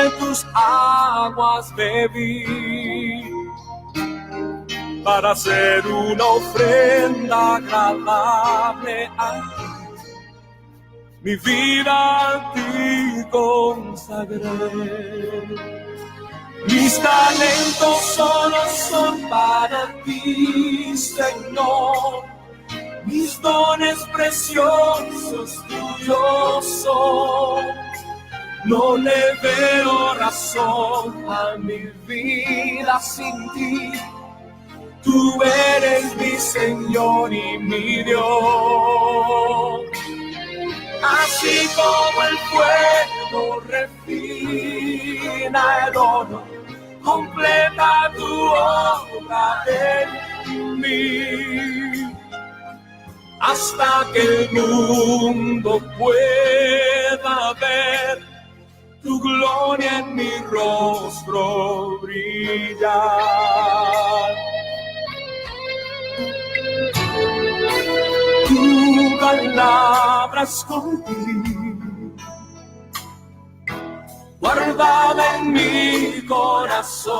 de tus aguas bebí, para hacer una ofrenda agradable a ti. Mi vida a ti consagré. Mis talentos solo son para ti, Señor. Mis dones preciosos tuyos son. No le veo razón a mi vida sin ti. Tú eres mi Señor y mi Dios. Así como el fuego refina el oro, completa tu obra en mí, hasta que el mundo pueda ver tu gloria en mi rostro brillar. Tu palabra escondí, guardada en mi corazón,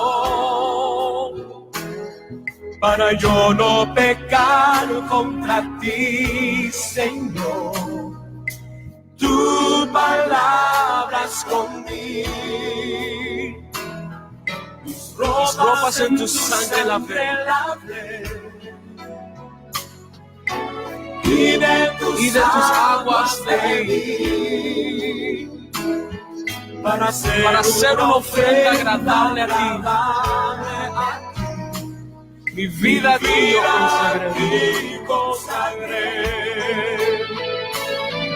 para yo no pecar contra ti, Señor. Tu palabra escondí, mis ropas en tu sangre lavé, y de tus aguas bebí, para hacer una ofrenda agradable a ti. Mi vida a ti consagré.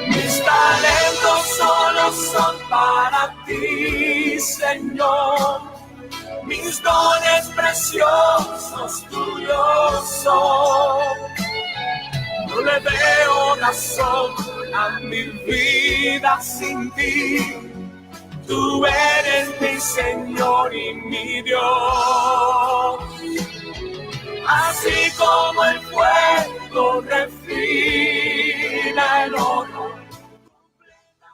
Mis talentos solo son para ti, Señor. Mis dones preciosos tuyos son. No le veo razón a mi vida sin ti. Tú eres mi Señor y mi Dios. Así como el fuego refina el oro.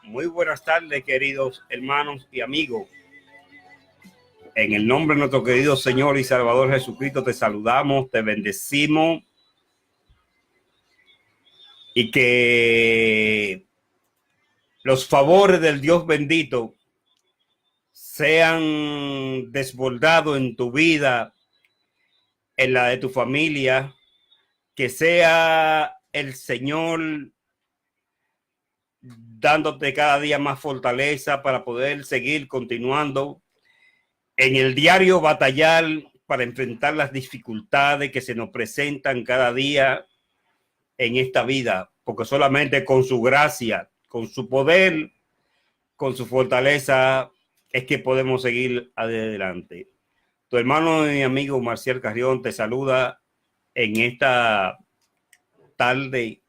Muy buenas tardes, queridos hermanos y amigos. En el nombre de nuestro querido Señor y Salvador Jesucristo te saludamos, te bendecimos. Y que los favores del Dios bendito sean desbordados en tu vida, en la de tu familia, que sea el Señor dándote cada día más fortaleza para poder seguir continuando en el diario batallar para enfrentar las dificultades que se nos presentan cada día en esta vida, porque solamente con su gracia, con su poder, con su fortaleza es que podemos seguir adelante. Tu hermano y amigo Marcial Carrión te saluda en esta tarde.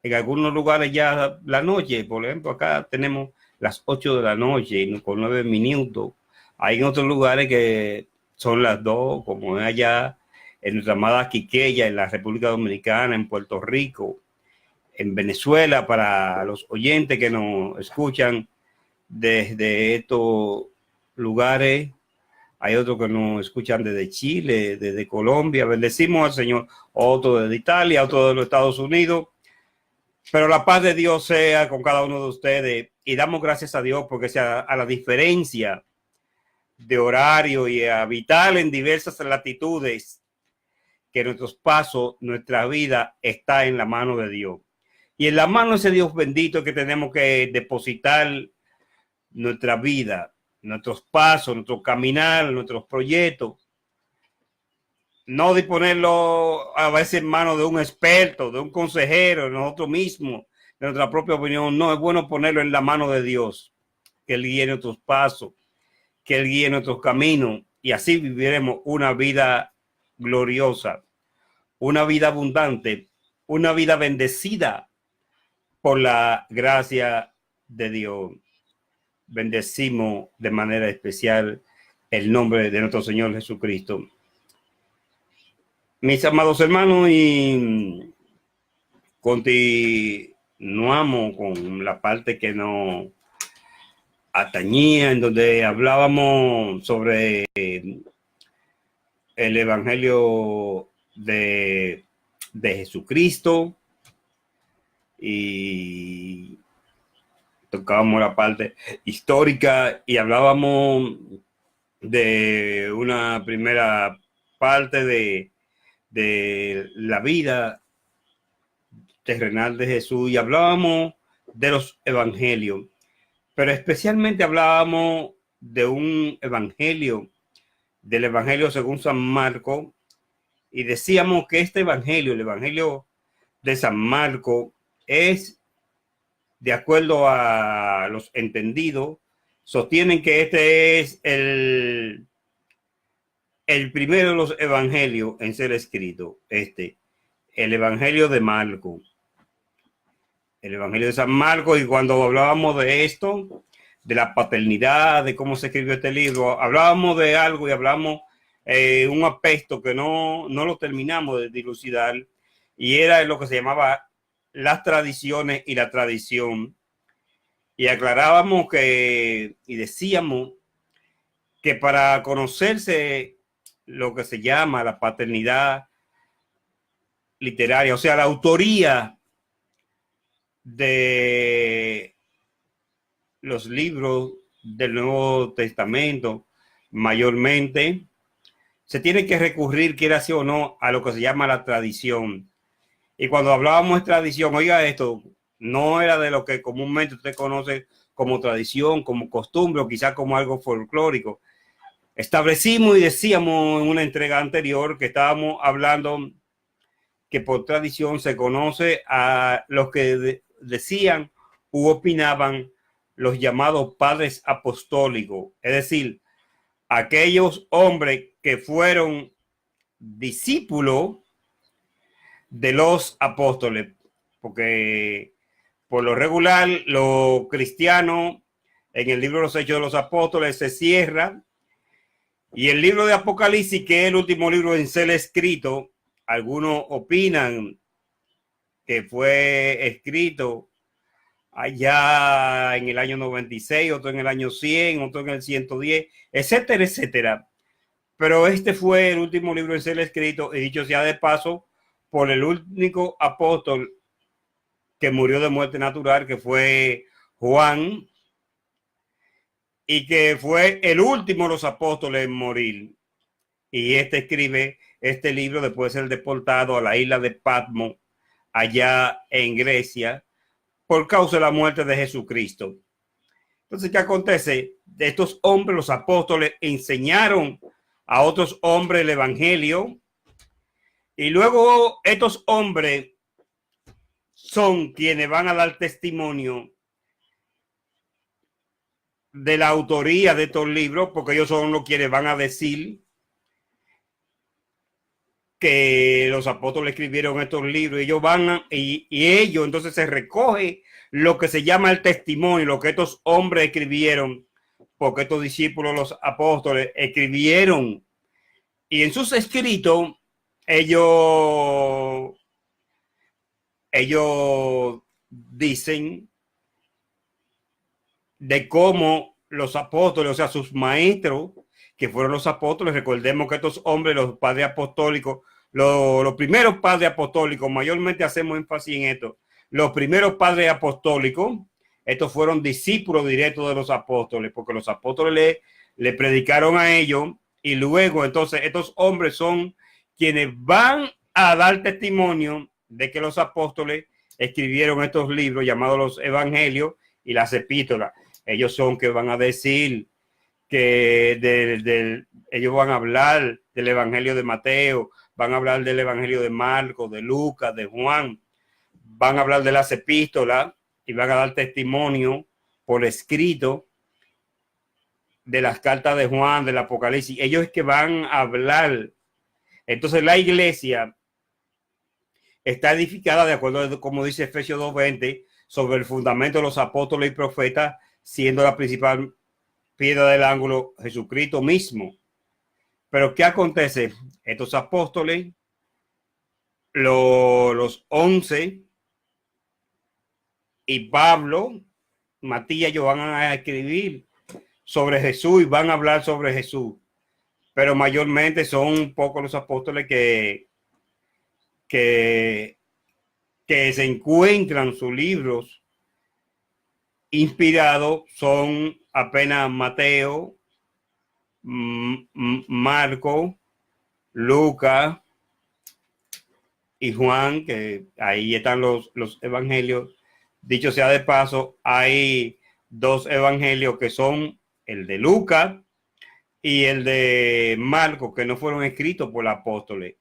En algunos lugares ya la noche, por ejemplo, acá tenemos las 8 de la noche con 9 minutos. Hay en otros lugares que son las 2, como es allá en nuestra amada Quiqueya, en la República Dominicana, en Puerto Rico, en Venezuela, para los oyentes que nos escuchan desde estos lugares. Hay otros que nos escuchan desde Chile, desde Colombia. Bendecimos al Señor. Otro desde Italia, otro de los Estados Unidos. Pero la paz de Dios sea con cada uno de ustedes. Y damos gracias a Dios porque sea a la diferencia de horario y habitar en diversas latitudes, que nuestros pasos, nuestra vida está en la mano de Dios. Y en la mano de ese Dios bendito que tenemos que depositar nuestra vida, nuestros pasos, nuestro caminar, nuestros proyectos. No disponerlo a veces en manos de un experto, de un consejero, de nosotros mismos, de nuestra propia opinión. No, es bueno ponerlo en la mano de Dios, que Él guíe nuestros pasos, que Él guíe nuestros caminos, y así viviremos una vida gloriosa, una vida abundante, una vida bendecida por la gracia de Dios. Bendecimos de manera especial el nombre de nuestro Señor Jesucristo. Mis amados hermanos, y continuamos con la parte que nos atañía, en donde hablábamos sobre el Evangelio de Jesucristo y tocábamos la parte histórica y hablábamos de una primera parte de la vida terrenal de Jesús y hablábamos de los evangelios, pero especialmente hablábamos de un evangelio, del evangelio según San Marcos, y decíamos que este evangelio, el evangelio de San Marcos, es, de acuerdo a los entendidos, sostienen que este es el primero de los evangelios en ser escrito, el evangelio de Marcos, el evangelio de San Marcos. Y cuando hablábamos de esto, de la paternidad, de cómo se escribió este libro, hablábamos de algo y hablamos un aspecto que no lo terminamos de dilucidar, y era lo que se llamaba las tradiciones y la tradición. Y aclarábamos que, y decíamos que para conocerse lo que se llama la paternidad literaria, o sea, la autoría de los libros del Nuevo Testamento, mayormente, se tiene que recurrir, quiera así o no, a lo que se llama la tradición. Y cuando hablábamos de tradición, oiga esto, no era de lo que comúnmente usted conoce como tradición, como costumbre, o quizás como algo folclórico. Establecimos y decíamos en una entrega anterior que estábamos hablando que por tradición se conoce a los que decían u opinaban los llamados padres apostólicos, es decir, aquellos hombres que fueron discípulos de los apóstoles, porque por lo regular los cristianos en el libro de los Hechos de los Apóstoles se cierra, y el libro de Apocalipsis, que es el último libro en ser escrito, algunos opinan que fue escrito allá en el año 96, otro en el año 100, otro en el 110, etcétera, etcétera. Pero este fue el último libro en ser escrito, y dicho sea de paso, por el único apóstol que murió de muerte natural, que fue Juan, y que fue el último de los apóstoles en morir. Y escribe este libro después de ser deportado a la isla de Patmos, allá en Grecia, por causa de la muerte de Jesucristo. Entonces, ¿qué acontece? De estos hombres, los apóstoles, enseñaron a otros hombres el evangelio, y luego estos hombres son quienes van a dar testimonio de la autoría de estos libros, porque ellos son los quienes van a decir que los apóstoles escribieron estos libros. Ellos van y ellos entonces se recoge lo que se llama el testimonio, lo que estos hombres escribieron, porque estos discípulos, los apóstoles, escribieron, y en sus escritos ellos dicen de cómo los apóstoles, o sea, sus maestros, que fueron los apóstoles. Recordemos que estos hombres, los padres apostólicos, los primeros padres apostólicos, mayormente hacemos énfasis en esto, los primeros padres apostólicos, estos fueron discípulos directos de los apóstoles, porque los apóstoles le predicaron a ellos, y luego entonces estos hombres son quienes van a dar testimonio de que los apóstoles escribieron estos libros llamados los evangelios y las epístolas. Ellos son que van a decir que ellos van a hablar del evangelio de Mateo, van a hablar del evangelio de Marcos, de Lucas, de Juan, van a hablar de las epístolas y van a dar testimonio por escrito de las cartas de Juan, del Apocalipsis. Ellos es que van a hablar. Entonces la iglesia está edificada de acuerdo a como dice Efesios 2:20, sobre el fundamento de los apóstoles y profetas, siendo la principal piedra del ángulo Jesucristo mismo. Pero ¿qué acontece? Estos apóstoles, los 11, y Pablo, Matías, ellos van a escribir sobre Jesús y van a hablar sobre Jesús, pero mayormente son pocos los apóstoles que se encuentran sus libros inspirados. Son apenas Mateo, Marco, Lucas y Juan, que ahí están los evangelios. Dicho sea de paso, hay dos evangelios que son el de Lucas y el de Marco, que no fueron escritos por apóstoles,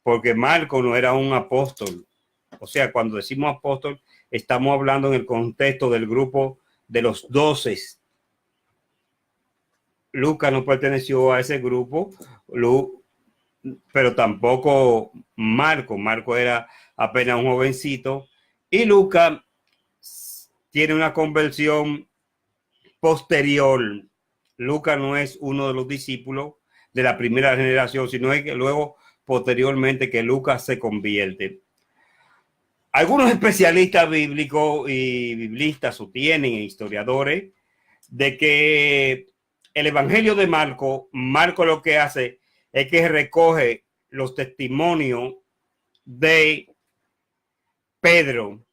porque Marco no era un apóstol. O sea, cuando decimos apóstol, estamos hablando en el contexto del grupo de los 12. Lucas no perteneció a ese grupo, pero tampoco Marco. Marco era apenas un jovencito. Y Lucas tiene una conversión posterior. Lucas no es uno de los discípulos de la primera generación, sino es que luego, posteriormente, que Lucas se convierte. Algunos especialistas bíblicos y biblistas sostienen, historiadores, de que el evangelio de Marco lo que hace es que recoge los testimonios de Pedro,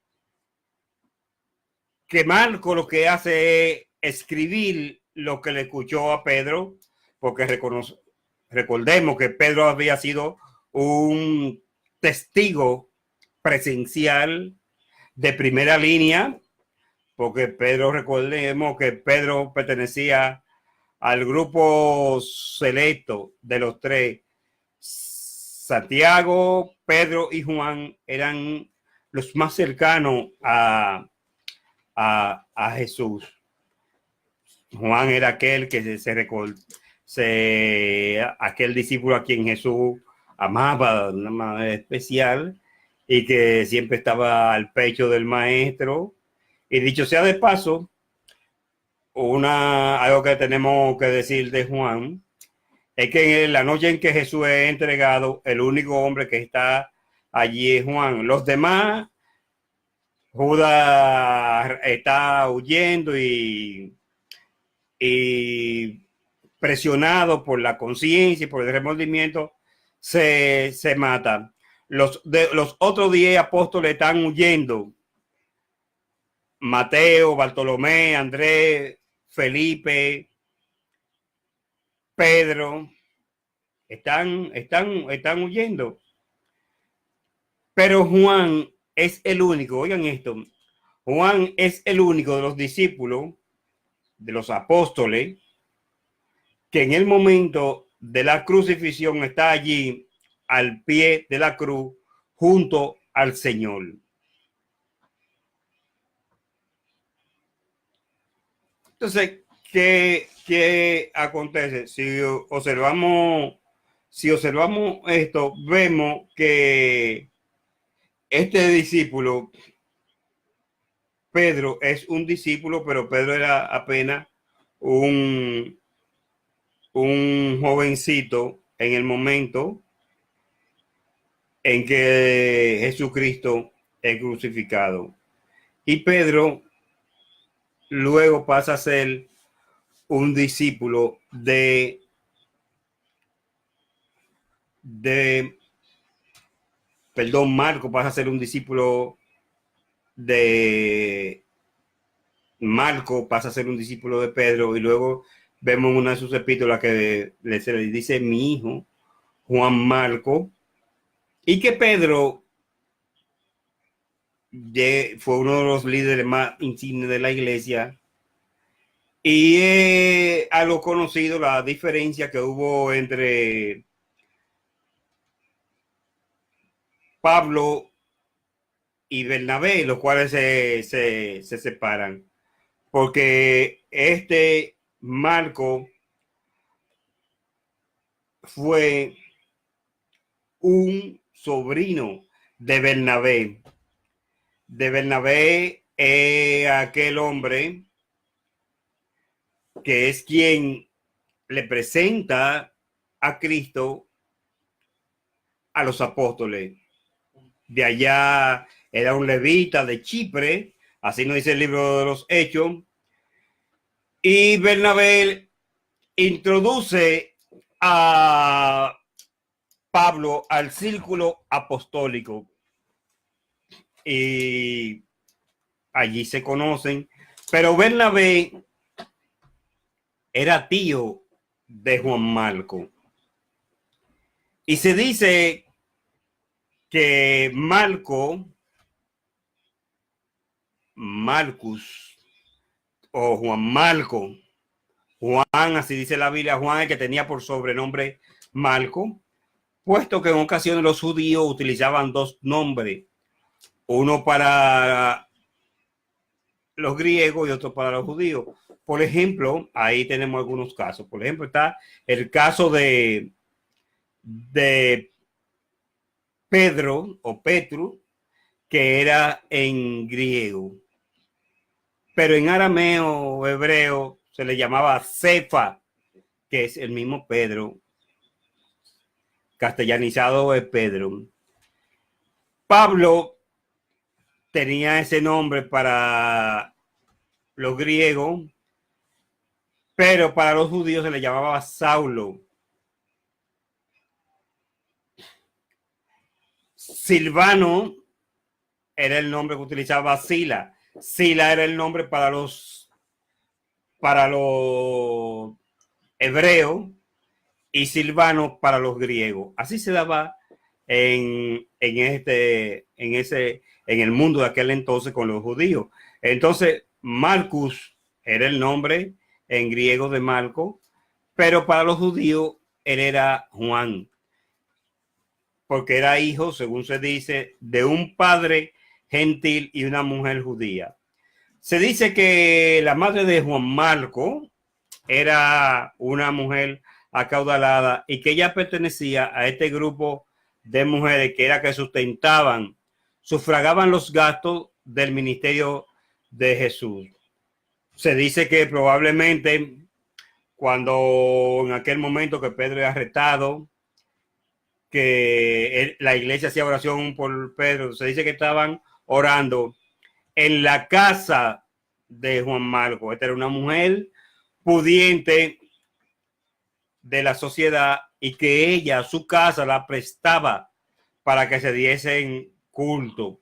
que Marco lo que hace es escribir lo que le escuchó a Pedro, porque recordemos que Pedro había sido un testigo presencial de primera línea, porque recordemos que Pedro pertenecía al grupo selecto de los tres. Santiago, Pedro y Juan eran los más cercanos a Jesús. Juan era aquel que aquel discípulo a quien Jesús amaba de una manera especial y que siempre estaba al pecho del maestro. Y dicho sea de paso, algo que tenemos que decir de Juan es que en la noche en que Jesús es entregado, el único hombre que está allí es Juan. Los demás, Judas está huyendo y presionado por la conciencia y por el remordimiento, se mata. Los otros 10 apóstoles están huyendo. Mateo, Bartolomé, Andrés, Felipe, Pedro, están huyendo. Pero Juan es el único, oigan esto, Juan es el único de los discípulos, de los apóstoles, que en el momento de la crucifixión está allí al pie de la cruz junto al Señor. Entonces, ¿qué acontece? Si observamos esto, vemos que este discípulo, Pedro, es un discípulo, pero Pedro era apenas un jovencito en el momento en que Jesucristo es crucificado. Y Pedro luego pasa a ser un discípulo Marco pasa a ser un discípulo de Marco, pasa a ser un discípulo de Pedro, y luego vemos en una de sus epístolas que se le dice mi hijo, Juan Marco, y que Pedro fue uno de los líderes más insignes de la iglesia. Y algo conocido la diferencia que hubo entre Pablo y Bernabé, los cuales se separan, porque Marco fue un sobrino de Bernabé. De Bernabé, aquel hombre que es quien le presenta a Cristo a los apóstoles. De allá era un levita de Chipre, así nos dice el libro de los Hechos, Y Bernabé introduce a Pablo al círculo apostólico y allí se conocen, pero Bernabé era tío de Juan Marco y se dice que Marcus o Juan Marco, Juan, así dice la Biblia, Juan, el que tenía por sobrenombre Marco, puesto que en ocasiones los judíos utilizaban dos nombres, uno para los griegos y otro para los judíos. Por ejemplo, ahí tenemos algunos casos. Por ejemplo, está el caso de Pedro o Petru, que era en griego, pero en arameo o hebreo se le llamaba Cefa, que es el mismo Pedro, castellanizado de Pedro. Pablo tenía ese nombre para los griegos, pero para los judíos se le llamaba Saulo. Silvano era el nombre que utilizaba Sila. Sila era el nombre para los hebreos y Silvano para los griegos. Así se daba en el mundo de aquel entonces con los judíos. Entonces, Marcus era el nombre en griego de Marco, pero para los judíos él era Juan, porque era hijo, según se dice, de un padre gentil y una mujer judía. Se dice que la madre de Juan Marco era una mujer acaudalada y que ella pertenecía a este grupo de mujeres que era que sufragaban los gastos del ministerio de Jesús. Se dice que probablemente cuando en aquel momento que Pedro era arrestado, que la iglesia hacía oración por Pedro, se dice que estaban orando en la casa de Juan Marco. Esta era una mujer pudiente de la sociedad y que ella, su casa, la prestaba para que se diesen culto.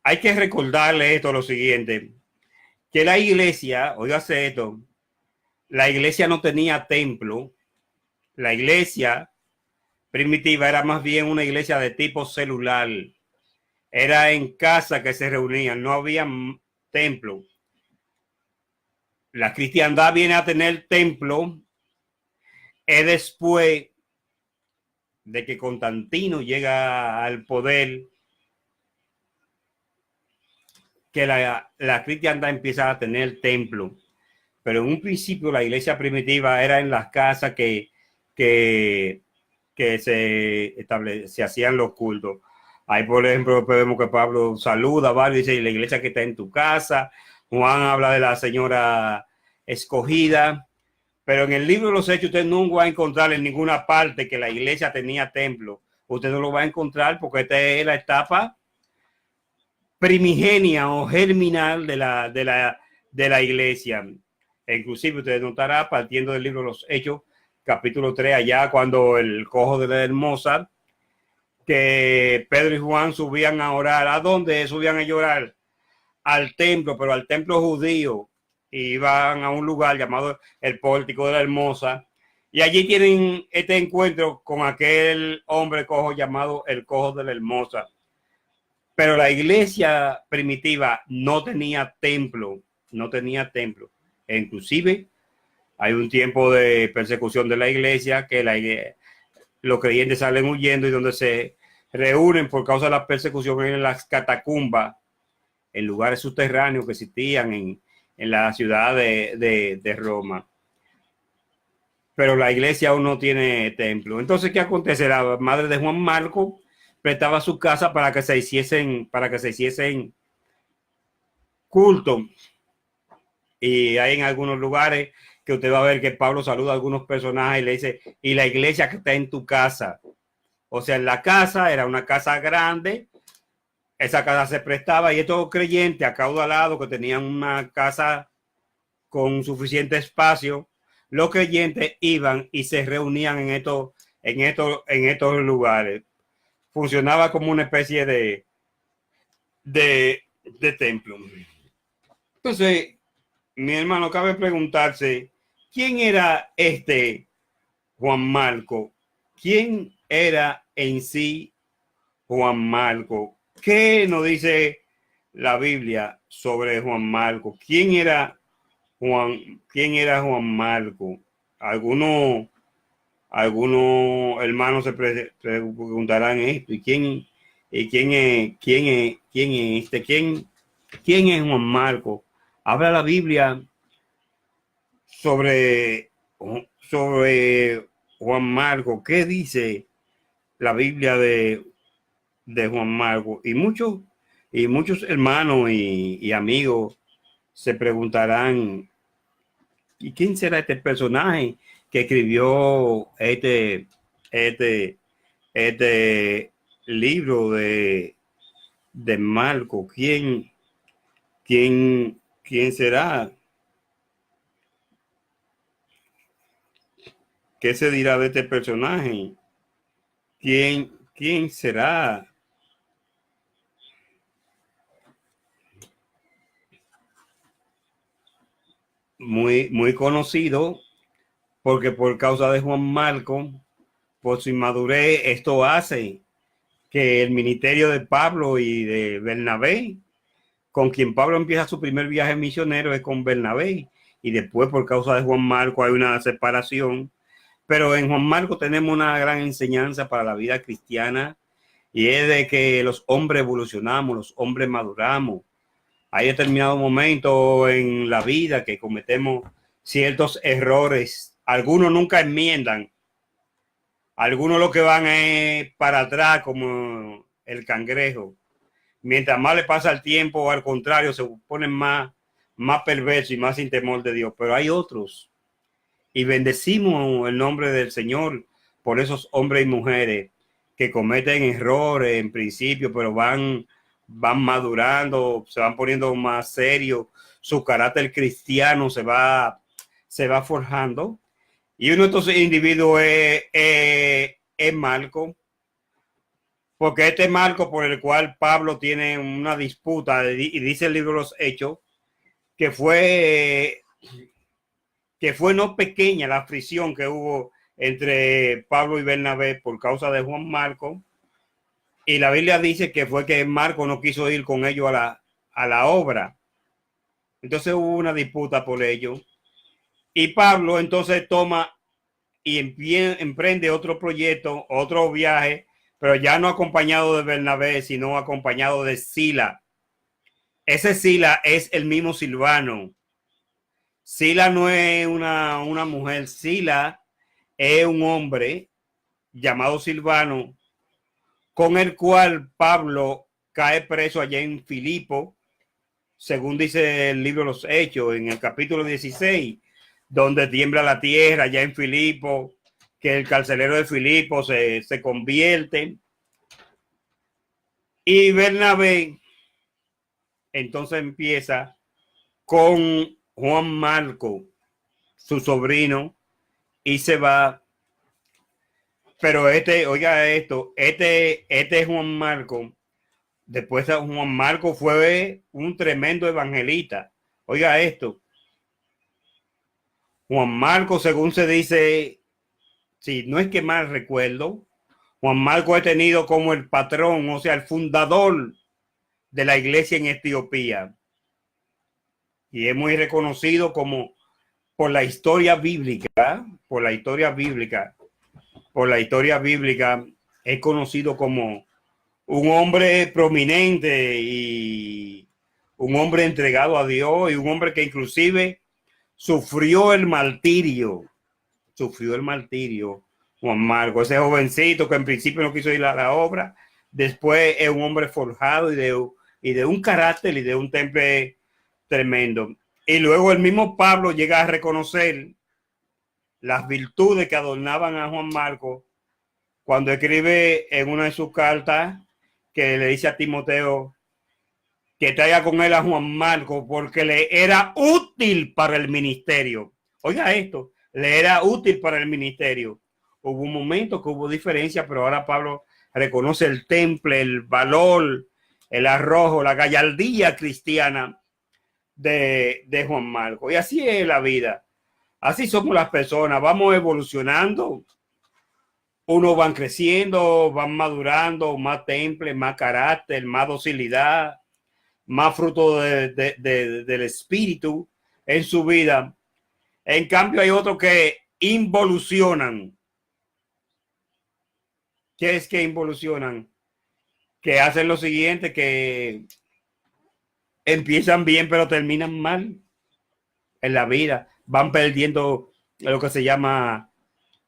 Hay que recordarle esto, lo siguiente, que la iglesia, óigase esto, la iglesia no tenía templo. La iglesia primitiva era más bien una iglesia de tipo celular. Era en casa que se reunían, no había templo. La cristiandad viene a tener templo es después de que Constantino llega al poder, que la cristiandad empieza a tener templo. Pero en un principio la iglesia primitiva era en las casas que se hacían los cultos. Ahí, por ejemplo, vemos que Pablo saluda, ¿vale? Dice, la iglesia que está en tu casa. Juan habla de la señora escogida. Pero en el libro de los Hechos usted no va a encontrar en ninguna parte que la iglesia tenía templo. Usted no lo va a encontrar porque esta es la etapa primigenia o germinal de la iglesia. E inclusive usted notará, partiendo del libro de los Hechos, capítulo 3, allá cuando el cojo de la hermosa, que Pedro y Juan subían a orar. ¿A dónde subían a llorar? Al templo, pero al templo judío. Y iban a un lugar llamado el Pórtico de la Hermosa. Y allí tienen este encuentro con aquel hombre cojo llamado el cojo de la Hermosa. Pero la iglesia primitiva no tenía templo, no tenía templo. E inclusive hay un tiempo de persecución de la iglesia que los creyentes salen huyendo y donde se reúnen por causa de la persecución en las catacumbas, en lugares subterráneos que existían en la ciudad de Roma. Pero la iglesia aún no tiene templo. Entonces, ¿qué acontece? La madre de Juan Marco prestaba su casa para que se hiciesen culto. Y hay en algunos lugares que usted va a ver que Pablo saluda a algunos personajes y le dice, y la iglesia que está en tu casa. O sea, en la casa era una casa grande, esa casa se prestaba y estos creyentes acaudalados que tenían una casa con suficiente espacio, los creyentes iban y se reunían en estos lugares. Funcionaba como una especie de templo. Entonces, mi hermano, cabe preguntarse, ¿quién era este Juan Marco? ¿Quién era en sí Juan Marco? ¿Qué nos dice la Biblia sobre Juan Marco? ¿Quién era Juan Marco? Algunos hermanos se preguntarán esto. ¿Y quién es Juan Marco? Habla la Biblia sobre Juan Marco. ¿Qué dice la Biblia de Juan Marco? Y muchos hermanos y amigos se preguntarán, ¿y quién será este personaje que escribió este libro de Marco? ¿Quién será? ¿Qué se dirá de este personaje? ¿Quién será? Muy conocido, porque por causa de Juan Marco, por su inmadurez, esto hace que el ministerio de Pablo y de Bernabé, con quien Pablo empieza su primer viaje misionero, es con Bernabé, y después por causa de Juan Marco hay una separación. Pero en Juan Marco tenemos una gran enseñanza para la vida cristiana, y es de que los hombres evolucionamos, los hombres maduramos. Hay determinados momentos en la vida que cometemos ciertos errores. Algunos nunca enmiendan. Algunos lo que van es para atrás como el cangrejo. Mientras más le pasa el tiempo, al contrario, se ponen más perversos y más sin temor de Dios. Pero hay otros. Y bendecimos el nombre del Señor por esos hombres y mujeres que cometen errores en principio, pero van madurando, se van poniendo más serios, su carácter cristiano se va forjando. Y uno de estos individuos es Marco, porque este Marco por el cual Pablo tiene una disputa, y dice el libro de los Hechos, que fue no pequeña la fricción que hubo entre Pablo y Bernabé por causa de Juan Marco. Y la Biblia dice que fue que Marco no quiso ir con ellos a la obra. Entonces hubo una disputa por ello. Y Pablo entonces toma y emprende otro proyecto, otro viaje, pero ya no acompañado de Bernabé, sino acompañado de Sila. Ese Sila es el mismo Silvano. Sila no es una mujer, Sila es un hombre llamado Silvano, con el cual Pablo cae preso allá en Filipo, según dice el libro de los Hechos, en el capítulo 16, donde tiembla la tierra allá en Filipo, que el carcelero de Filipo se convierte. Y Bernabé entonces empieza con Juan Marco, su sobrino, y se va. Pero oiga esto, este Juan Marco, después Juan Marco fue un tremendo evangelista. Oiga esto, Juan Marco, según se dice, si no es que mal recuerdo, Juan Marco es tenido como el patrón, o sea, el fundador de la iglesia en Etiopía. Y es muy reconocido como por la historia bíblica, es conocido como un hombre prominente y un hombre entregado a Dios y un hombre que inclusive sufrió el martirio, Juan Marco, ese jovencito que en principio no quiso ir a la obra, después es un hombre forjado y de un carácter y de un temple tremendo. Y luego el mismo Pablo llega a reconocer las virtudes que adornaban a Juan Marco cuando escribe en una de sus cartas que le dice a Timoteo que traiga con él a Juan Marcos porque le era útil para el ministerio. Oiga esto, le era útil para el ministerio. Hubo un momento que hubo diferencia, pero ahora Pablo reconoce el temple, el valor, el arrojo, la gallardía cristiana de Juan Marcos. Y así es la vida. Así somos las personas. Vamos evolucionando. Unos van creciendo, van madurando, más temple, más carácter, más docilidad, más fruto del espíritu en su vida. En cambio, hay otros que involucionan. ¿Qué es que involucionan? Que hacen lo siguiente, que empiezan bien, pero terminan mal en la vida. Van perdiendo lo que se llama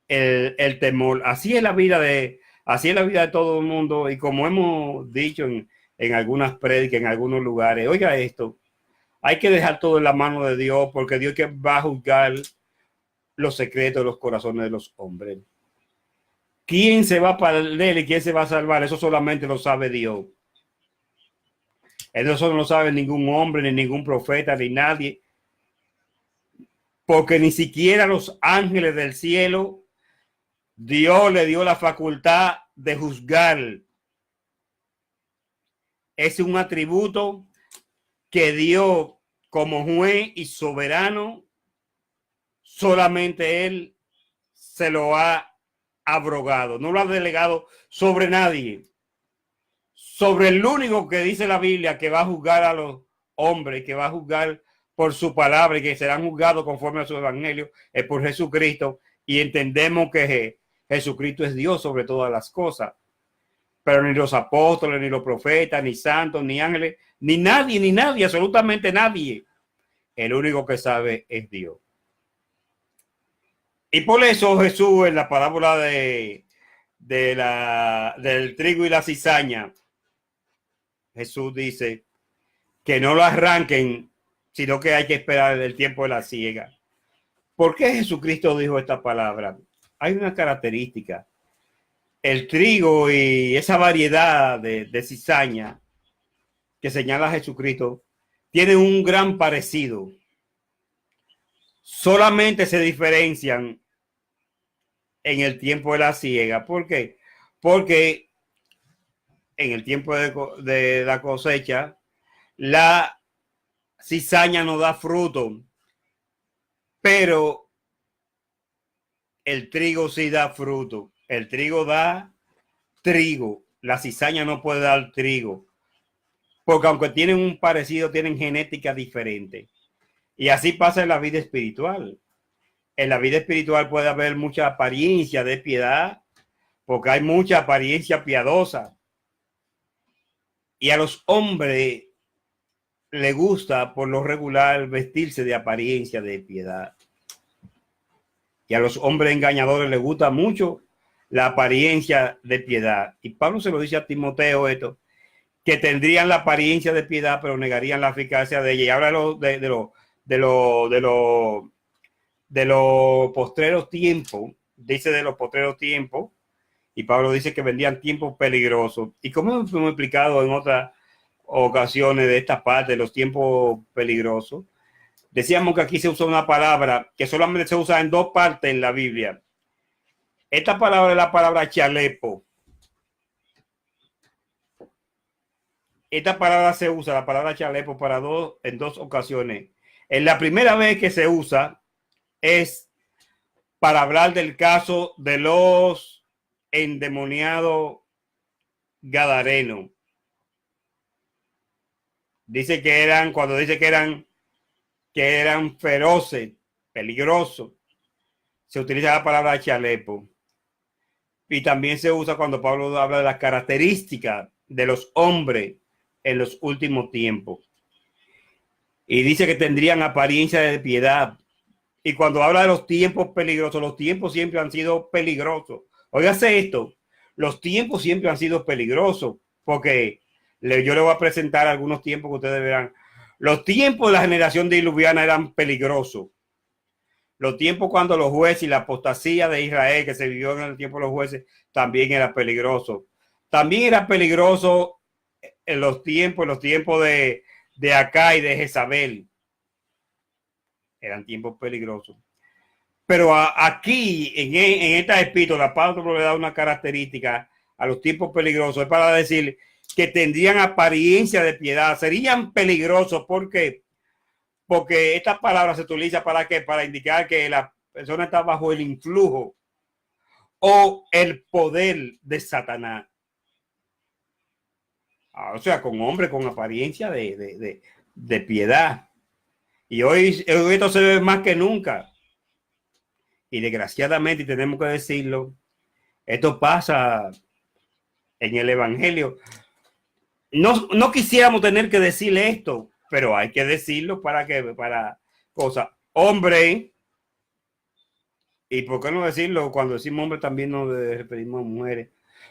el temor. Así es la vida de todo el mundo. Y como hemos dicho en algunas prédicas, en algunos lugares, oiga esto, hay que dejar todo en la mano de Dios, porque Dios que va a juzgar los secretos de los corazones de los hombres. ¿Quién se va a perder y quién se va a salvar? Eso solamente lo sabe Dios. Eso no lo sabe ningún hombre, ni ningún profeta, ni nadie. Porque ni siquiera los ángeles del cielo, Dios le dio la facultad de juzgar. Es un atributo que Dios, como juez y soberano, solamente Él se lo ha abrogado, no lo ha delegado sobre nadie, sobre el único que dice la Biblia que va a juzgar a los hombres, que va a juzgar por su palabra y que serán juzgados conforme a su evangelio, es por Jesucristo. Y entendemos que Jesucristo es Dios sobre todas las cosas, pero ni los apóstoles, ni los profetas, ni santos, ni ángeles, ni nadie, absolutamente nadie, el único que sabe es Dios. Y por eso Jesús, en la parábola del trigo y la cizaña, Jesús dice que no lo arranquen, sino que hay que esperar el tiempo de la siega. ¿Por qué Jesucristo dijo esta palabra? Hay una característica. El trigo y esa variedad de cizaña que señala Jesucristo tienen un gran parecido. Solamente se diferencian en el tiempo de la siega. ¿Por qué? Porque en el tiempo de la cosecha, la cizaña no da fruto, pero el trigo sí da fruto. El trigo da trigo. La cizaña no puede dar trigo, porque aunque tienen un parecido, tienen genética diferente. Y así pasa en la vida espiritual. En la vida espiritual puede haber mucha apariencia de piedad, porque hay mucha apariencia piadosa. Y a los hombres les gusta por lo regular vestirse de apariencia de piedad. Y a los hombres engañadores les gusta mucho la apariencia de piedad. Y Pablo se lo dice a Timoteo esto, que tendrían la apariencia de piedad, pero negarían la eficacia de ella. Y habla de los postreros tiempos, dice de los postreros tiempos, y Pablo dice que vendrían tiempos peligrosos. Y como hemos explicado en otras ocasiones de esta parte, de los tiempos peligrosos, decíamos que aquí se usa una palabra que solamente se usa en dos partes en la Biblia. Esta palabra es la palabra chalepo. Esta palabra se usa, la palabra chalepo, en dos ocasiones. En la primera vez que se usa es para hablar del caso de los endemoniados gadarenos. Dice que eran, cuando dice que eran feroces, peligrosos, se utiliza la palabra chalepo. Y también se usa cuando Pablo habla de las características de los hombres en los últimos tiempos. Y dice que tendrían apariencia de piedad. Y cuando habla de los tiempos peligrosos, los tiempos siempre han sido peligrosos. Óigase esto, los tiempos siempre han sido peligrosos, porque yo le voy a presentar algunos tiempos que ustedes verán. Los tiempos de la generación diluviana eran peligrosos. Los tiempos cuando los jueces y la apostasía de Israel que se vivió en el tiempo de los jueces también era peligroso. También era peligroso en los tiempos de Acá y de Jezabel. Eran tiempos peligrosos. Pero aquí, en esta epístola, Pablo le da una característica a los tiempos peligrosos. Es para decir que tendrían apariencia de piedad. Serían peligrosos. ¿Por qué? Porque esta palabra se utiliza para ¿qué? Para indicar que la persona está bajo el influjo o el poder de Satanás. O sea, con hombres con apariencia de piedad. Y hoy esto se ve más que nunca. Y desgraciadamente, y tenemos que decirlo, esto pasa en el Evangelio. No quisiéramos tener que decirle esto, pero hay que decirlo para cosas. Hombre, y por qué no decirlo, cuando decimos hombre también nos referimos a mujeres,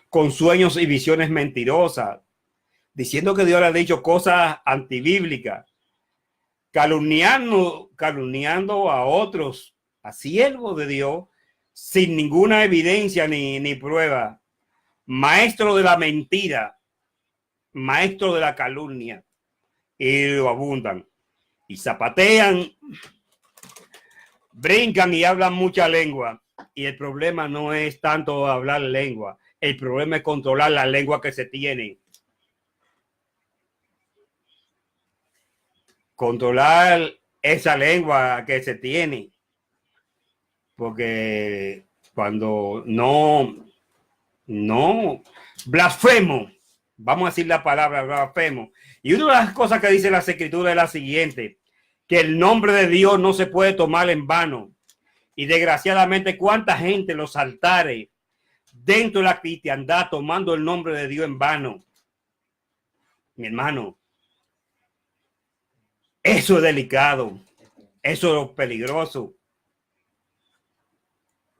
con sueños y visiones mentirosas, diciendo que Dios le ha dicho cosas antibíblicas, calumniando a otros, a siervos de Dios, sin ninguna evidencia ni prueba, maestro de la mentira, maestro de la calumnia, y lo abundan, y zapatean, brincan y hablan mucha lengua. Y el problema no es tanto hablar lengua, el problema es controlar la lengua que se tiene. Controlar esa lengua que se tiene. Porque cuando no blasfemo, vamos a decir la palabra blasfemo. Y una de las cosas que dice las escrituras es la siguiente, que el nombre de Dios no se puede tomar en vano. Y desgraciadamente, cuánta gente en los altares dentro de la cristiandad tomando el nombre de Dios en vano. Mi hermano, eso es delicado, eso es peligroso.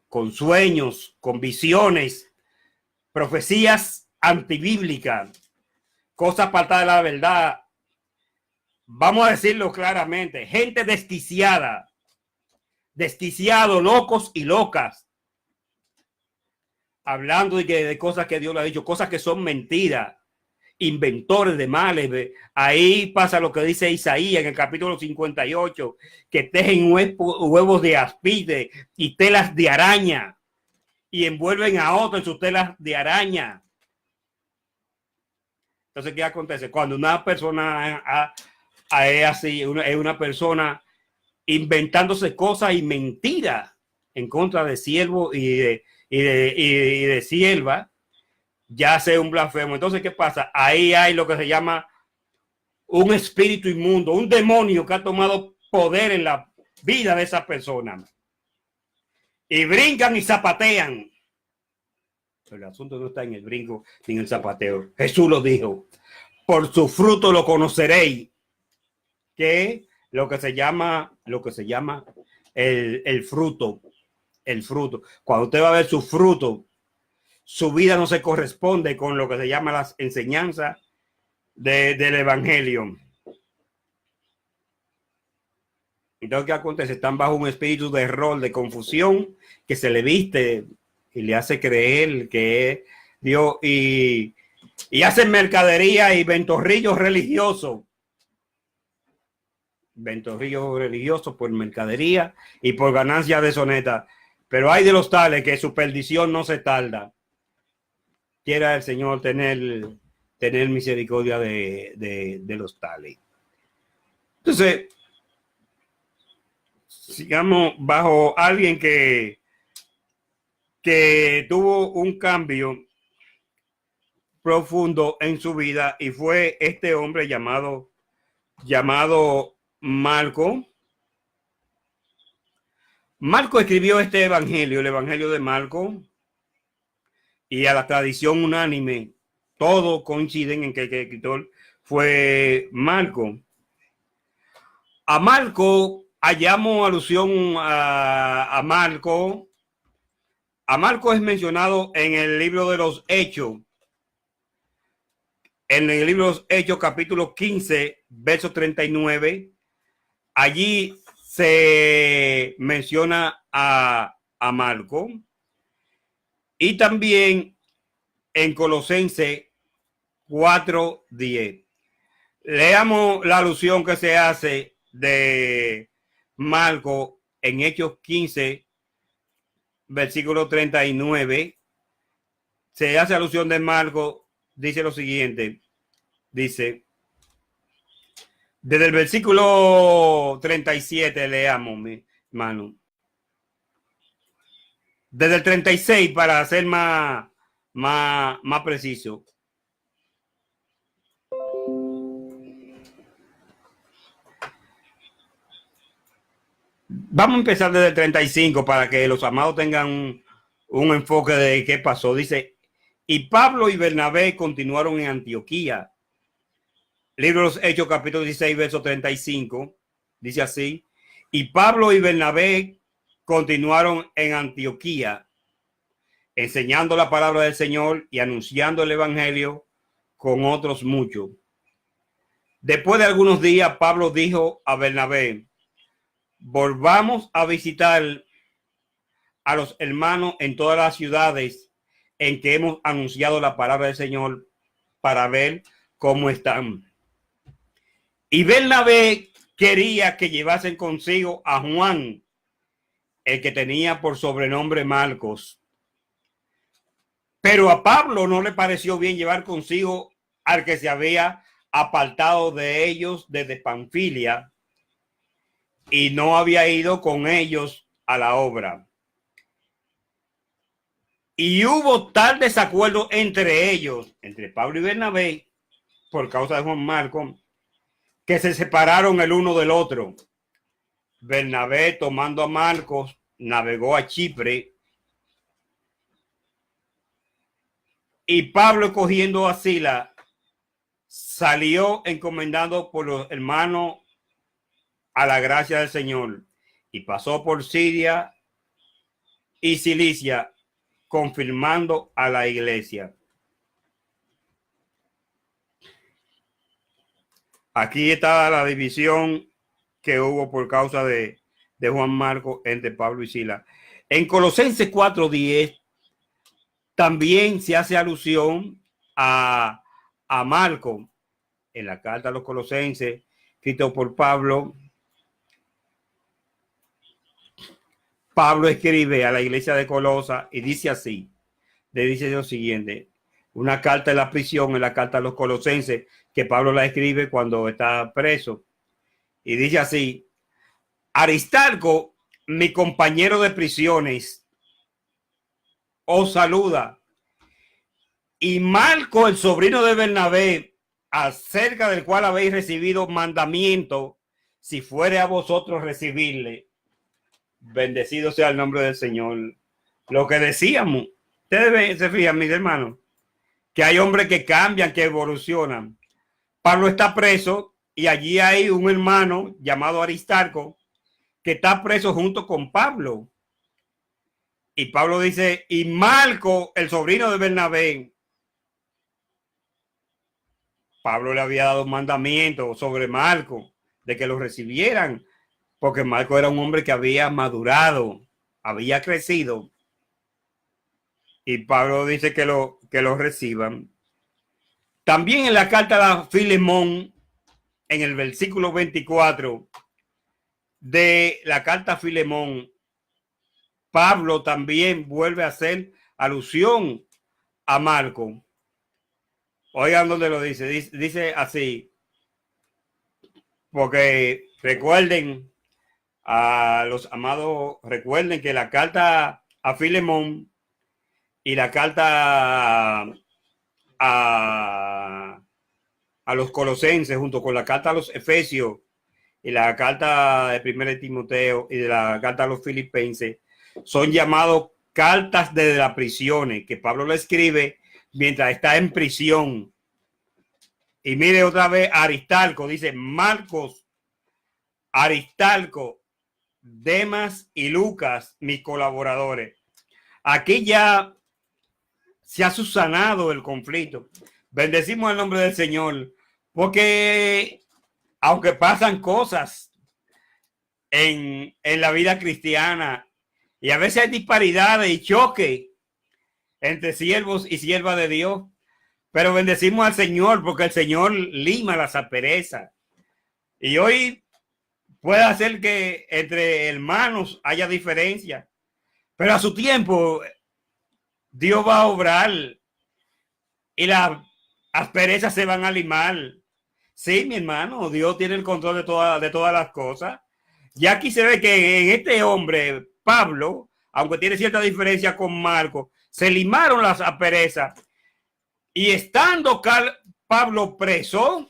Con sueños, con visiones, profecías antibíblicas, cosas apartadas de la verdad. Vamos a decirlo claramente, gente desquiciada, locos y locas, hablando de cosas que Dios le ha dicho, cosas que son mentiras, inventores de males. Ahí pasa lo que dice Isaías en el capítulo 58, que tejen huevos de aspide y telas de araña y envuelven a otros en sus telas de araña. Entonces, ¿qué acontece? Cuando una persona es así, es una persona inventándose cosas y mentiras en contra de siervo y de sierva, ya sea un blasfemo. Entonces, ¿qué pasa? Ahí hay lo que se llama un espíritu inmundo, un demonio que ha tomado poder en la vida de esa persona. Y brincan y zapatean. Pero el asunto no está en el brinco ni en el zapateo. Jesús lo dijo. Por su fruto lo conoceréis. Que lo que se llama el fruto. El fruto. Cuando usted va a ver su fruto, su vida no se corresponde con lo que se llama las enseñanzas del evangelio. Entonces, ¿qué acontece? Están bajo un espíritu de error, de confusión, que se le viste y le hace creer que es Dios y hacen mercadería y ventorrillos religiosos. Ventorrillos religiosos por mercadería y por ganancias deshonestas. Pero hay de los tales que su perdición no se tarda. Quiera el Señor tener misericordia de los tales. Entonces, sigamos bajo alguien que tuvo un cambio profundo en su vida y fue este hombre llamado Marco. Marco escribió este evangelio, el evangelio de Marco, y a la tradición unánime, todos coinciden en que el escritor fue Marco. A Marco hallamos alusión a Marco. A Marco es mencionado en el libro de los Hechos. En el libro de los Hechos, capítulo 15, verso 39. Allí se menciona a Marco. Y también en Colosenses, 4:10. Leamos la alusión que se hace de Marcos en Hechos 15, versículo 39. Se hace alusión de Marcos, dice lo siguiente. Dice, desde el versículo 37 leamos, mi hermano. Desde el 36 para ser más preciso. Vamos a empezar desde el 35 para que los amados tengan un enfoque de qué pasó. Dice, y Pablo y Bernabé continuaron en Antioquía. Libro de los Hechos, capítulo 16, verso 35. Dice así, y Pablo y Bernabé continuaron en Antioquía, enseñando la palabra del Señor y anunciando el evangelio con otros muchos. Después de algunos días, Pablo dijo a Bernabé, volvamos a visitar a los hermanos en todas las ciudades en que hemos anunciado la palabra del Señor para ver cómo están. Y Bernabé quería que llevasen consigo a Juan, el que tenía por sobrenombre Marcos. Pero a Pablo no le pareció bien llevar consigo al que se había apartado de ellos desde Panfilia y no había ido con ellos a la obra. Y hubo tal desacuerdo entre ellos, entre Pablo y Bernabé, por causa de Juan Marcos, que se separaron el uno del otro. Bernabé, tomando a Marcos, navegó a Chipre, y Pablo, cogiendo a Silas, salió encomendado por los hermanos a la gracia del Señor, y pasó por Siria y Cilicia, confirmando a la iglesia. Aquí está la división que hubo por causa de Juan Marcos entre Pablo y Silas. En Colosenses 4:10 también se hace alusión a Marcos en la carta a los Colosenses, escrito por Pablo. Pablo escribe a la iglesia de Colosa y dice así, le dice lo siguiente, una carta de la prisión, en la carta a los Colosenses, que Pablo la escribe cuando está preso. Y dice así, Aristarco, mi compañero de prisiones, os saluda. Y Marco, el sobrino de Bernabé, acerca del cual habéis recibido mandamiento, si fuere a vosotros recibirle, bendecido sea el nombre del Señor. Lo que decíamos, ustedes se fijan, mis hermanos, que hay hombres que cambian, que evolucionan. Pablo está preso y allí hay un hermano llamado Aristarco que está preso junto con Pablo. Y Pablo dice, y Marco, el sobrino de Bernabé, Pablo le había dado mandamiento sobre Marco de que lo recibieran, porque Marco era un hombre que había madurado, había crecido. Y Pablo dice que lo reciban. También en la carta a Filemón, en el versículo 24 de la carta a Filemón, Pablo también vuelve a hacer alusión a Marco. Oigan dónde lo dice. Dice así, porque recuerden a los amados, recuerden que la carta a Filemón y la carta a los Colosenses, junto con la carta a los Efesios y la carta de 1 Timoteo y de la carta a los Filipenses, son llamados cartas de las prisiones, que Pablo le escribe mientras está en prisión. Y mire otra vez Aristarco, dice Marcos, Aristarco, Demas y Lucas, mis colaboradores. Aquí ya se ha subsanado el conflicto. Bendecimos el nombre del Señor, porque aunque pasan cosas en la vida cristiana y a veces hay disparidades y choque entre siervos y siervas de Dios, pero bendecimos al Señor porque el Señor lima las asperezas. Y hoy puede hacer que entre hermanos haya diferencia, pero a su tiempo Dios va a obrar y las asperezas se van a limar. Sí, mi hermano, Dios tiene el control de todas las cosas. Y aquí se ve que en este hombre, Pablo, aunque tiene cierta diferencia con Marco, se limaron las asperezas. Y estando Pablo preso,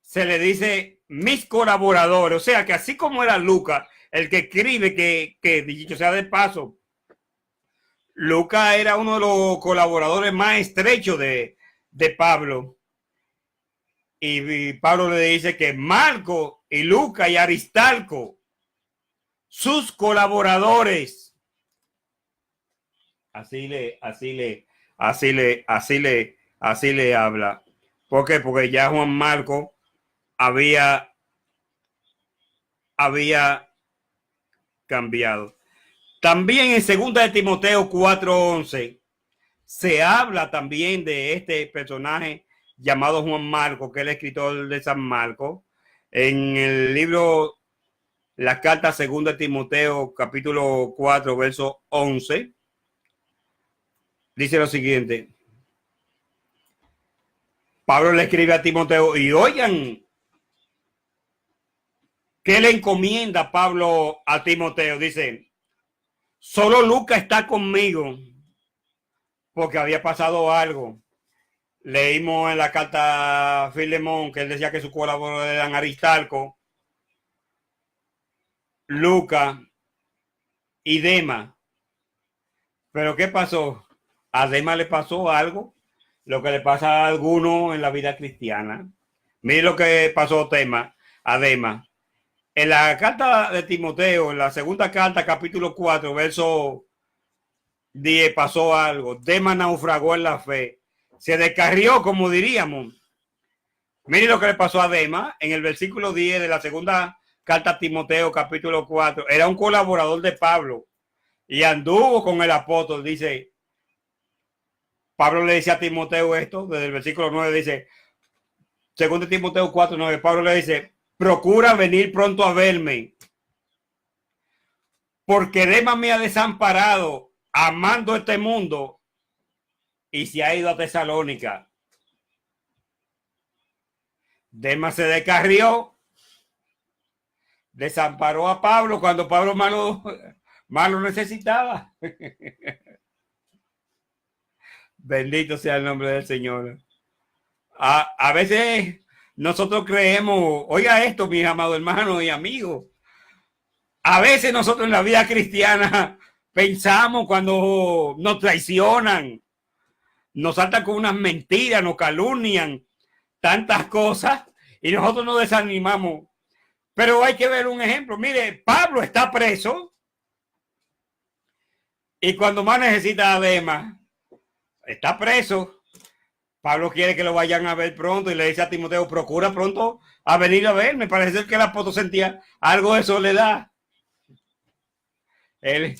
se le dice mis colaboradores. O sea que así como era Lucas, el que escribe, que dicho sea de paso, Lucas era uno de los colaboradores más estrechos de Pablo. Y Pablo le dice que Marco y Lucas y Aristarco, sus colaboradores. Así le habla. ¿Por qué? Porque ya Juan Marco había cambiado. También en 2 de Timoteo 4:11 se habla también de este personaje llamado Juan Marco, que es el escritor de San Marcos, en el libro La carta 2 de Timoteo, capítulo 4, verso 11, dice lo siguiente. Pablo le escribe a Timoteo y oigan, ¿qué le encomienda Pablo a Timoteo? Dice, solo Lucas está conmigo porque había pasado algo. Leímos en la carta a Filemón que él decía que su colaborador eran Aristarco, Lucas y Demas. Pero ¿qué pasó? A Demas le pasó algo, lo que le pasa a algunos en la vida cristiana. Mire lo que pasó a Demas. En la carta de Timoteo, en la segunda carta, capítulo 4, verso 10, pasó algo. Demas naufragó en la fe. Se descarrió, como diríamos. Mire lo que le pasó a Demas en el versículo 10 de la segunda carta a Timoteo, capítulo 4. Era un colaborador de Pablo y anduvo con el apóstol. Dice, Pablo le dice a Timoteo esto, desde el versículo 9, dice, segundo Timoteo 4, 9, Pablo le dice, procura venir pronto a verme, porque Demas me ha desamparado amando este mundo y se ha ido a Tesalónica. Demas se descarrió, desamparó a Pablo cuando Pablo más lo necesitaba. Bendito sea el nombre del Señor. A veces nosotros creemos, oiga esto, mis amados hermanos y amigos, a veces nosotros en la vida cristiana pensamos cuando nos traicionan, nos saltan con unas mentiras, nos calumnian, tantas cosas, y nosotros nos desanimamos. Pero hay que ver un ejemplo. Mire, Pablo está preso y cuando más necesita a Demas, está preso. Pablo quiere que lo vayan a ver pronto y le dice a Timoteo, procura pronto a venir a ver. Me parece que el apóstol sentía algo de soledad. El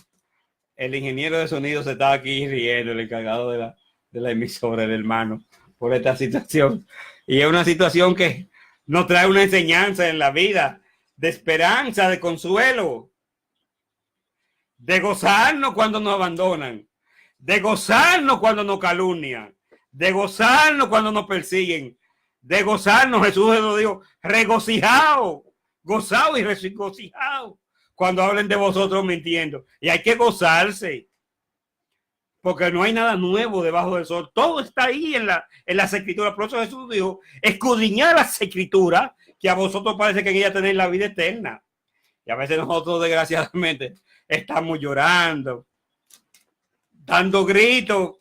ingeniero de sonido se estaba aquí riendo, el encargado de la emisora, el hermano, por esta situación. Y es una situación que nos trae una enseñanza en la vida, de esperanza, de consuelo, de gozarnos cuando nos abandonan, de gozarnos cuando nos calumnian, de gozarnos cuando nos persiguen, de gozarnos, Jesús lo dijo, regocijado, gozado y regocijado cuando hablen de vosotros mintiendo. Y hay que gozarse, porque no hay nada nuevo debajo del sol. Todo está ahí en las escrituras. Por eso Jesús dijo, escudriñad las escrituras, que a vosotros parece que en ella tenéis la vida eterna. Y a veces nosotros, desgraciadamente, estamos llorando, dando gritos,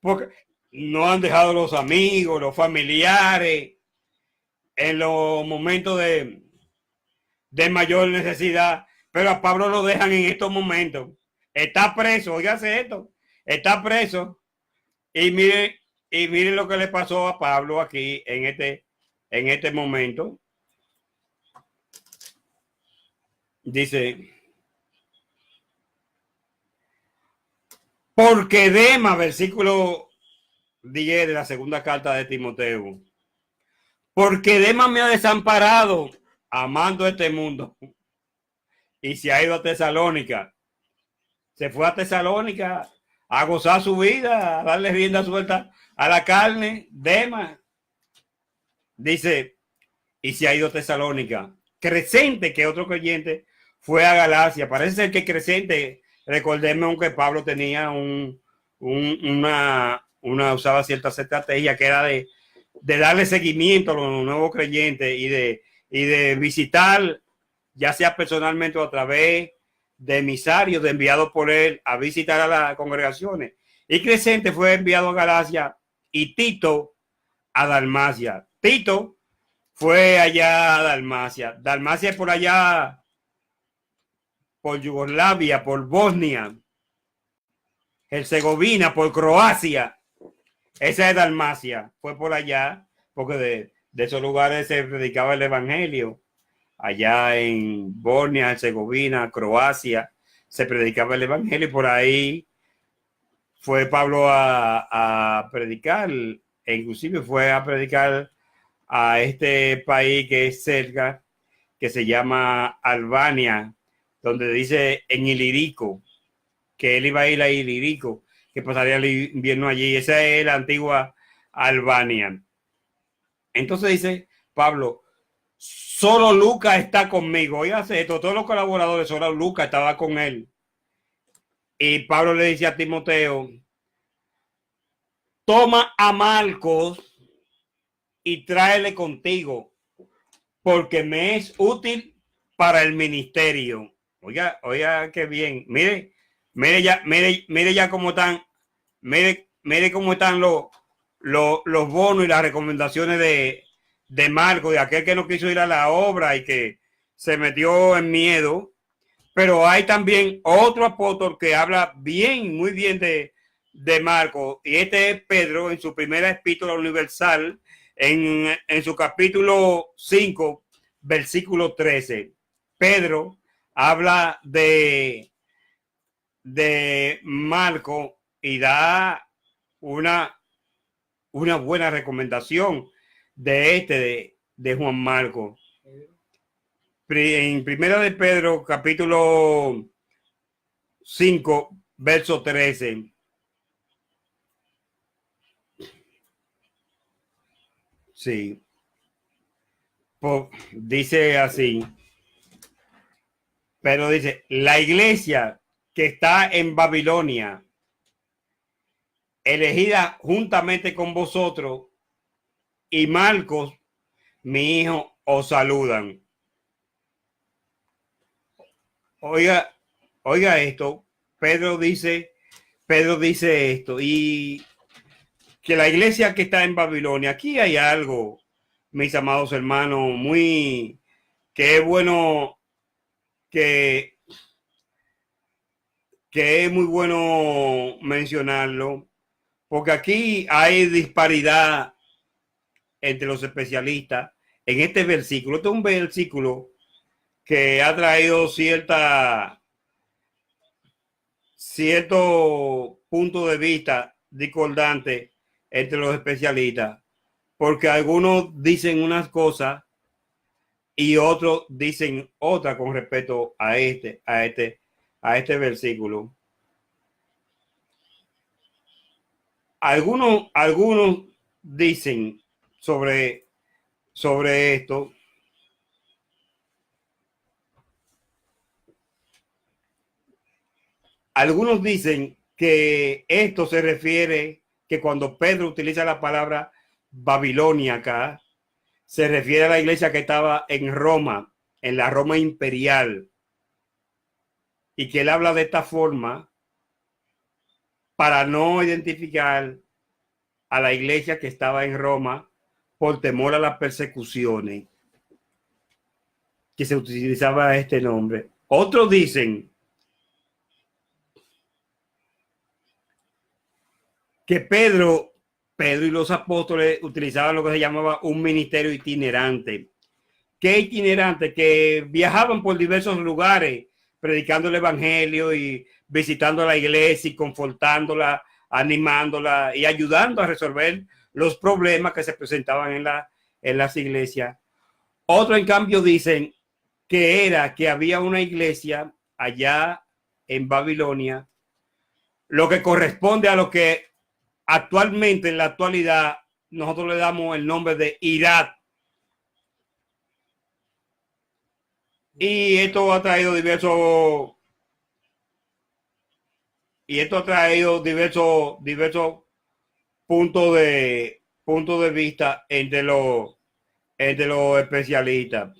porque no han dejado los amigos, los familiares, en los momentos de mayor necesidad, pero a Pablo lo dejan en estos momentos. Está preso, oígase esto, está preso. Y mire lo que le pasó a Pablo aquí en este momento. Dice, porque Demas, versículo 10 de la segunda carta de Timoteo. Porque Demas me ha desamparado, amando este mundo, y se ha ido a Tesalónica. Se fue a Tesalónica a gozar su vida, a darle rienda suelta a la carne. Demas dice, y se ha ido a Tesalónica. Crescente, que otro creyente, fue a Galacia. Parece ser que Crescente, recordemos que Pablo tenía una usaba ciertas estrategias que era de darle seguimiento a los nuevos creyentes y de visitar, ya sea personalmente o a través de emisarios, de enviados por él a visitar a las congregaciones. Y Crescente fue enviado a Galacia y Tito a Dalmacia. Tito fue allá a Dalmacia. Dalmacia es por allá, por Yugoslavia, por Bosnia, Herzegovina, por Croacia. Esa es Dalmacia. Fue por allá, porque de esos lugares se predicaba el evangelio. Allá en Bosnia, Herzegovina, Croacia, se predicaba el evangelio y por ahí fue Pablo a predicar. E inclusive fue a predicar a este país que es cerca, que se llama Albania, donde dice en Ilírico, que él iba a ir a Ilírico, que pasaría el invierno allí. Esa es la antigua Albania. Entonces dice Pablo, solo Lucas está conmigo. Oiga esto, todos los colaboradores, solo Lucas estaba con él. Y Pablo le dice a Timoteo, toma a Marcos y tráele contigo, porque me es útil para el ministerio. Oiga qué bien. Mire ya cómo están, mire cómo están los bonos y las recomendaciones de Marcos, de aquel que no quiso ir a la obra y que se metió en miedo. Pero hay también otro apóstol que habla bien, muy bien de Marcos, y este es Pedro en su primera epístola universal, en su capítulo 5, versículo 13. Pedro habla de Marco y da una buena recomendación de Juan Marco. En primera de Pedro, capítulo 5, verso 13. Sí. Dice así. Pero dice, la iglesia que está en Babilonia, elegida juntamente con vosotros, y Marcos, mi hijo, os saludan. Oiga esto, Pedro dice esto, y que la iglesia que está en Babilonia, aquí hay algo, mis amados hermanos, que es bueno, que es muy bueno mencionarlo, porque aquí hay disparidad entre los especialistas en este versículo. Este es un versículo que ha traído cierto punto de vista discordante entre los especialistas, porque algunos dicen unas cosas y otros dicen otra con respecto a este versículo. Algunos dicen sobre esto. Algunos dicen que esto se refiere, que cuando Pedro utiliza la palabra Babilonia acá, se refiere a la iglesia que estaba en Roma, en la Roma imperial, y que él habla de esta forma para no identificar a la iglesia que estaba en Roma por temor a las persecuciones, que se utilizaba este nombre. Otros dicen que Pedro y los apóstoles utilizaban lo que se llamaba un ministerio itinerante. ¿Qué itinerante? Que viajaban por diversos lugares predicando el evangelio y visitando la iglesia y confortándola animándola y ayudando a resolver los problemas que se presentaban en las iglesias. Otros, en cambio, dicen que había una iglesia allá en Babilonia, lo que corresponde a lo que actualmente, en la actualidad, nosotros le damos el nombre de Irak. Y esto ha traído diversos puntos de vista entre los especialistas.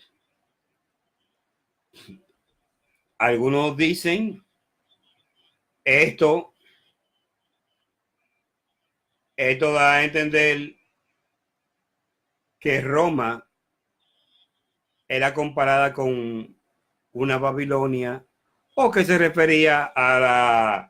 Algunos dicen esto da a entender que Roma era comparada con una Babilonia, o que se refería a la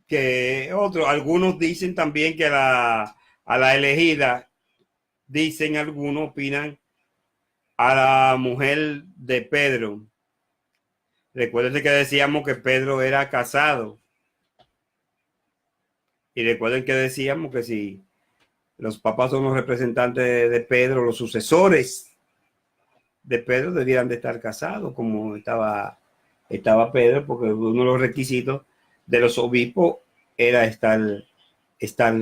que algunos dicen también que a la elegida, dicen algunos, opinan, a la mujer de Pedro. Recuerden que decíamos que Pedro era casado. Y recuerden que decíamos que si los papas son los representantes de Pedro, los sucesores de Pedro debieran de estar casados, como estaba Pedro, porque uno de los requisitos de los obispos era estar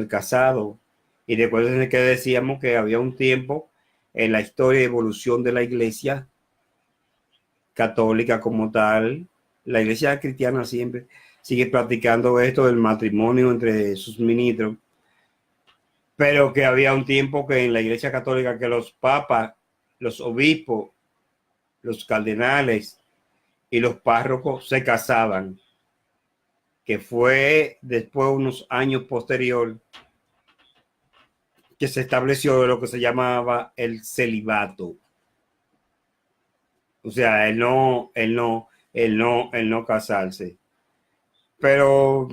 casado. Y recuerden que decíamos que había un tiempo en la historia y evolución de la iglesia católica como tal. La iglesia cristiana siempre sigue practicando esto del matrimonio entre sus ministros, pero que había un tiempo que en la iglesia católica que los papas, los obispos, los cardenales y los párrocos se casaban, que fue después, unos años posterior, que se estableció lo que se llamaba el celibato. O sea, el no casarse. Pero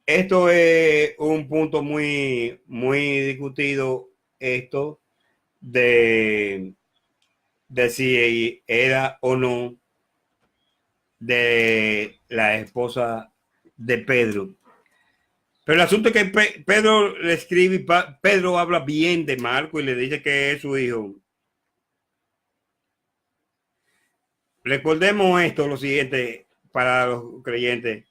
esto es un punto muy, muy discutido, esto de si era o no de la esposa de Pedro. Pero el asunto es que Pedro le escribe, Pedro habla bien de Marco y le dice que es su hijo. Recordemos esto, lo siguiente, para los creyentes.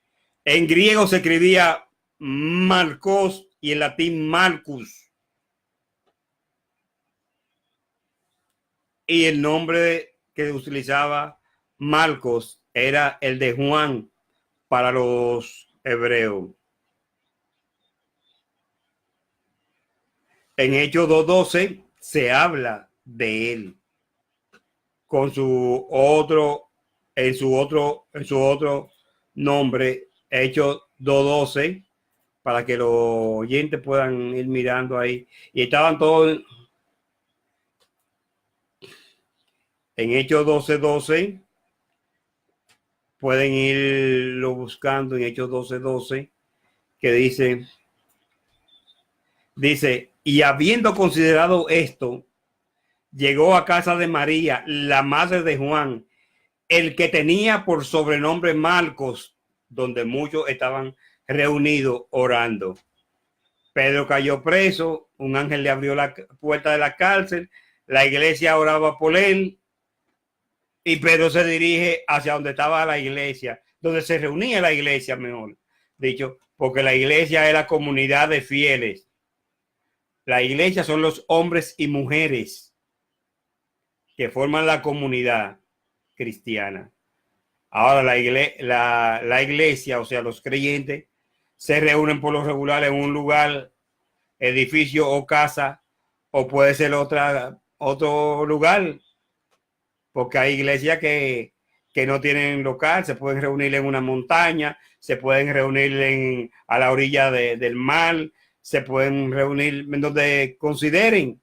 En griego se escribía Marcos y en latín Marcus. Y el nombre que utilizaba Marcos era el de Juan para los hebreos. En Hechos 2:12 se habla de él con su otro nombre, Hechos 2:12, para que los oyentes puedan ir mirando ahí. Y estaban todos en Hechos 12:12. Pueden irlo buscando en Hechos 12:12, que dice, y habiendo considerado esto, llegó a casa de María, la madre de Juan, el que tenía por sobrenombre Marcos, donde muchos estaban reunidos orando. Pedro cayó preso, un ángel le abrió la puerta de la cárcel, la iglesia oraba por él, y Pedro se dirige hacia donde estaba la iglesia, donde se reunía la iglesia, mejor dicho, porque la iglesia es la comunidad de fieles. La iglesia son los hombres y mujeres que forman la comunidad cristiana. Ahora la iglesia, o sea, los creyentes, se reúnen por lo regular en un lugar, edificio o casa, o puede ser otro lugar, porque hay iglesias que no tienen local, se pueden reunir en una montaña, se pueden reunir a la orilla del mar, se pueden reunir en donde consideren.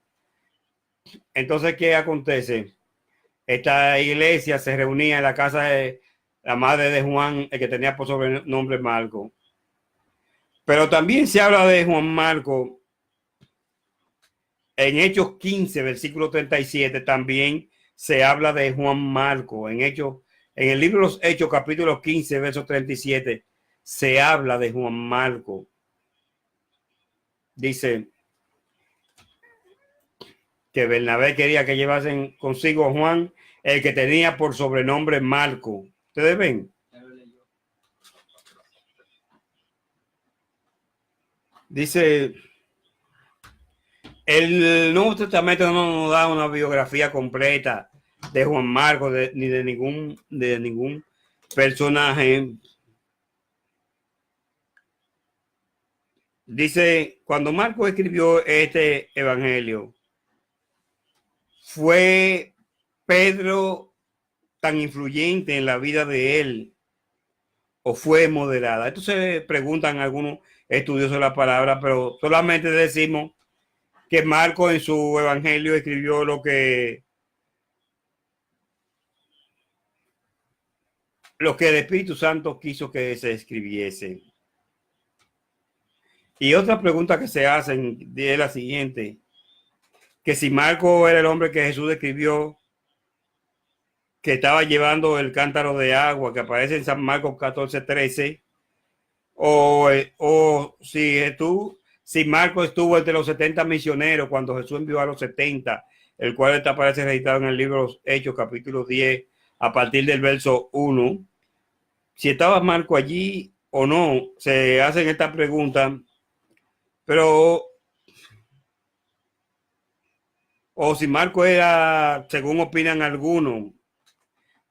Entonces, ¿qué acontece? Esta iglesia se reunía en la casa de la madre de Juan, el que tenía por sobrenombre Marco. Pero también se habla de Juan Marco En Hechos 15, versículo 37, también se habla de Juan Marco. En el libro de los Hechos, capítulo 15, verso 37, se habla de Juan Marco. Dice que Bernabé quería que llevasen consigo a Juan, el que tenía por sobrenombre Marco. ¿Ustedes ven? Dice, el Nuevo Testamento no nos da una biografía completa de Juan Marcos ni de ningún personaje. Dice, cuando Marcos escribió este evangelio, ¿fue Pedro tan influyente en la vida de él o fue moderada? Esto se preguntan algunos estudiosos de la palabra, pero solamente decimos que Marcos en su evangelio escribió lo que el Espíritu Santo quiso que se escribiese. Y otra pregunta que se hacen es la siguiente, que si Marcos era el hombre que Jesús describió, que estaba llevando el cántaro de agua que aparece en San Marcos 14:13, o si Marcos estuvo entre los 70 misioneros cuando Jesús envió a los 70, el cual aparece registrado en el libro de los Hechos, capítulo 10, a partir del verso 1. Si estaba Marcos allí o no, se hacen esta pregunta, pero o si Marcos era, según opinan algunos,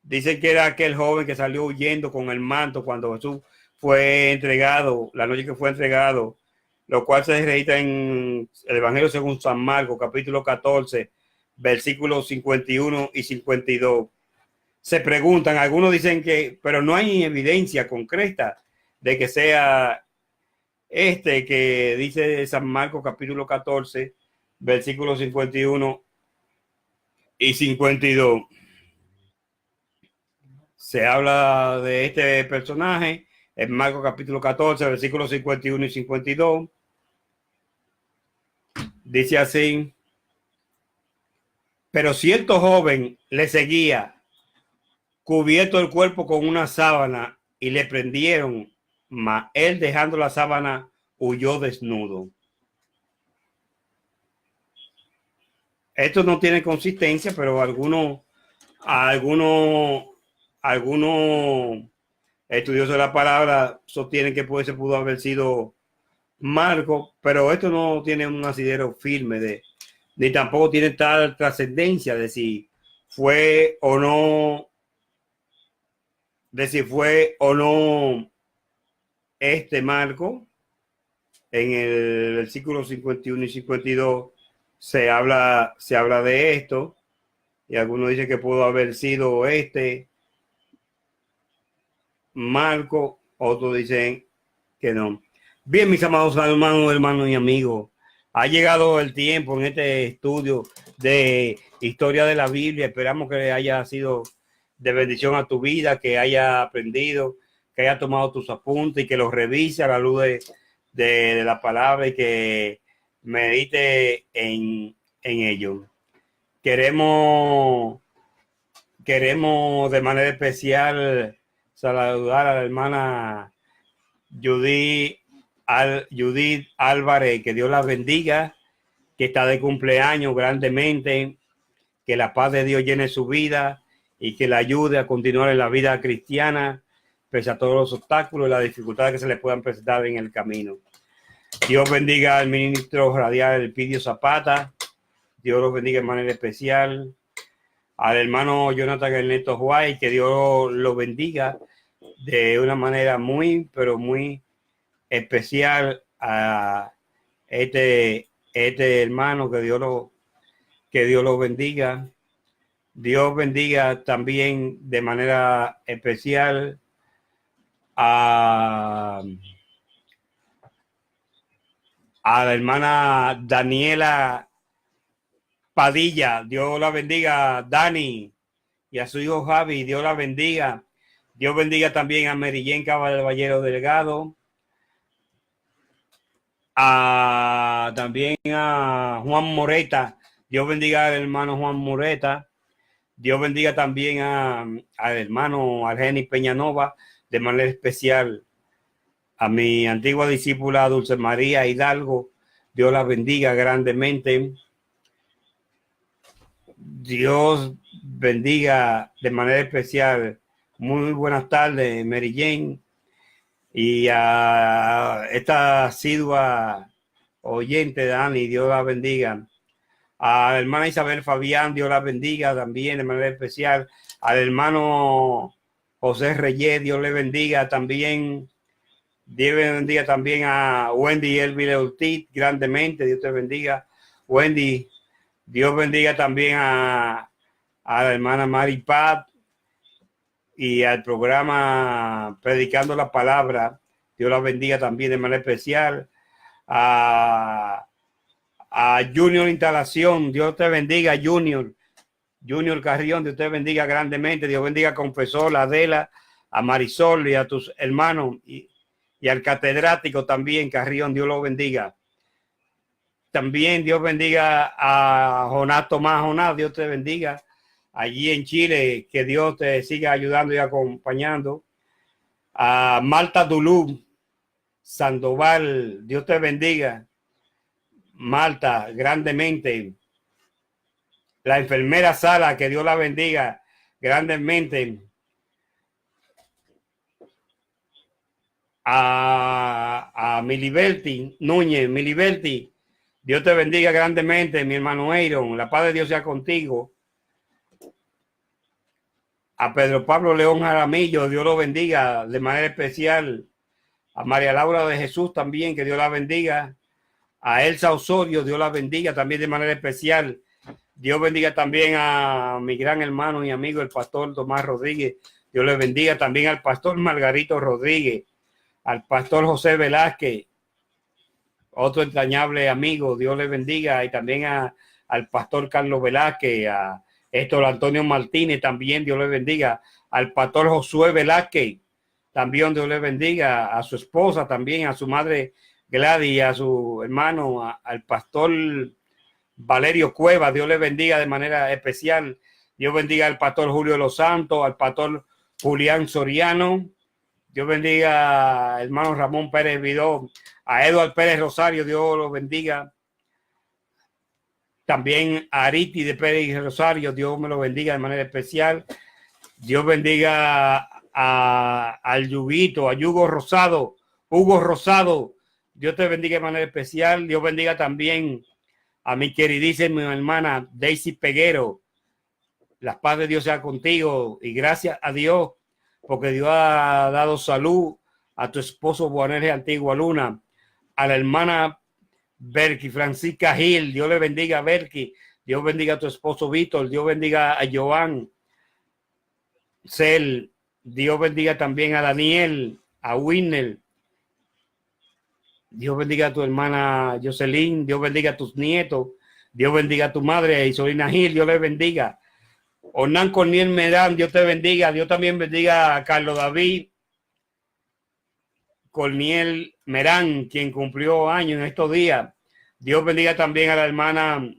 dicen que era aquel joven que salió huyendo con el manto cuando Jesús fue entregado, la noche que fue entregado, lo cual se registra en el Evangelio según San Marcos, capítulo 14, versículos 51 y 52. Se preguntan, algunos dicen que, pero no hay evidencia concreta de que sea que dice San Marcos, capítulo 14, versículos 51 y 52. Se habla de este personaje en Marcos capítulo 14, versículos 51 y 52. Dice así: pero cierto joven le seguía, cubierto el cuerpo con una sábana, y le prendieron, mas él, dejando la sábana, huyó desnudo. Esto no tiene consistencia, pero algunos estudiosos de la palabra sostienen que se pudo haber sido Marcos, pero esto no tiene un asidero firme ni tampoco tiene tal trascendencia de si fue o no, Marco. En el versículo 51 y 52 se habla de esto, y algunos dicen que pudo haber sido Marco, otros dicen que no. Bien, mis amados hermanos y amigos, ha llegado el tiempo en este estudio de historia de la Biblia. Esperamos que haya sido de bendición a tu vida, que haya aprendido, que haya tomado tus apuntes y que los revise a la luz de la palabra y que medite en ello. Queremos de manera especial saludar a la hermana Judith Álvarez, que Dios la bendiga, que está de cumpleaños grandemente, que la paz de Dios llene su vida y que la ayude a continuar en la vida cristiana, pese a todos los obstáculos y las dificultades que se le puedan presentar en el camino. Dios bendiga al ministro radial Elpidio Zapata. Dios los bendiga de manera especial. Al hermano Jonathan Ernesto White, que Dios lo bendiga de una manera muy, pero muy especial a este hermano, que Dios lo bendiga. Dios bendiga también de manera especial a la hermana Daniela Padilla. Dios la bendiga, Dani, y a su hijo Javi. Dios la bendiga. Dios bendiga también a Merillén Caballero Delgado, También a Juan Moreta. Dios bendiga al hermano Juan Moreta. Dios bendiga también al hermano Argenis Peñanova, de manera especial a mi antigua discípula Dulce María Hidalgo. Dios la bendiga grandemente. Dios bendiga de manera especial. Muy buenas tardes, Mary Jane. Y a esta asidua oyente, Dani, Dios la bendiga. A la hermana Isabel Fabián, Dios la bendiga también de manera especial. Al hermano José Reyes, Dios le bendiga también. Dios bendiga también a Wendy Elvire Ortiz grandemente. Dios te bendiga, Wendy. Dios bendiga también a la hermana Mari Pat y al programa Predicando la Palabra. Dios la bendiga también de manera especial. A Junior Instalación, Dios te bendiga, Junior Carrión, Dios te bendiga grandemente. Dios bendiga a Confesor, a Adela, a Marisol y a tus hermanos y al catedrático también, Carrión, Dios lo bendiga. También Dios bendiga a Jonás Tomás. Jonás, Dios te bendiga allí en Chile, que Dios te siga ayudando y acompañando. A Marta Dulú Sandoval, Dios te bendiga, Marta, grandemente. La enfermera Sala, que Dios la bendiga grandemente. A Miliberti Núñez, Miliberti, Dios te bendiga grandemente, mi hermano Aaron. La paz de Dios sea contigo. A Pedro Pablo León Jaramillo, Dios lo bendiga de manera especial. A María Laura de Jesús también, que Dios la bendiga. A Elsa Osorio, Dios la bendiga también de manera especial. Dios bendiga también a mi gran hermano y amigo, el pastor Tomás Rodríguez. Dios le bendiga también al pastor Margarito Rodríguez, al pastor José Velázquez, otro entrañable amigo. Dios le bendiga. Y también al pastor Carlos Velázquez, a Héctor Antonio Martínez, también Dios le bendiga. Al pastor Josué Velázquez, también Dios le bendiga. A su esposa también, a su madre Gladys, a su hermano, al pastor Valerio Cueva, Dios le bendiga de manera especial. Dios bendiga al pastor Julio de los Santos, al pastor Julián Soriano. Dios bendiga al hermano Ramón Pérez Vidó, a Eduardo Pérez Rosario, Dios lo bendiga. También a Ariti de Pérez Rosario, Dios me lo bendiga de manera especial. Dios bendiga al Yuguito, a Hugo Rosado, Dios te bendiga de manera especial. Dios bendiga también a mi queridísima hermana Daisy Peguero. La paz de Dios sea contigo y gracias a Dios porque Dios ha dado salud a tu esposo Boanerges Antigua Luna, a la hermana Berky Francisca Gil, Dios le bendiga a Berky, Dios bendiga a tu esposo Víctor, Dios bendiga a Joan Cel, Dios bendiga también a Daniel, a Winner, Dios bendiga a tu hermana Jocelyn, Dios bendiga a tus nietos, Dios bendiga a tu madre Isolina Gil, Dios le bendiga. Hernán Corniel Medán, Dios te bendiga. Dios también bendiga a Carlos David Corniel Merán, quien cumplió años en estos días. Dios bendiga también a la hermana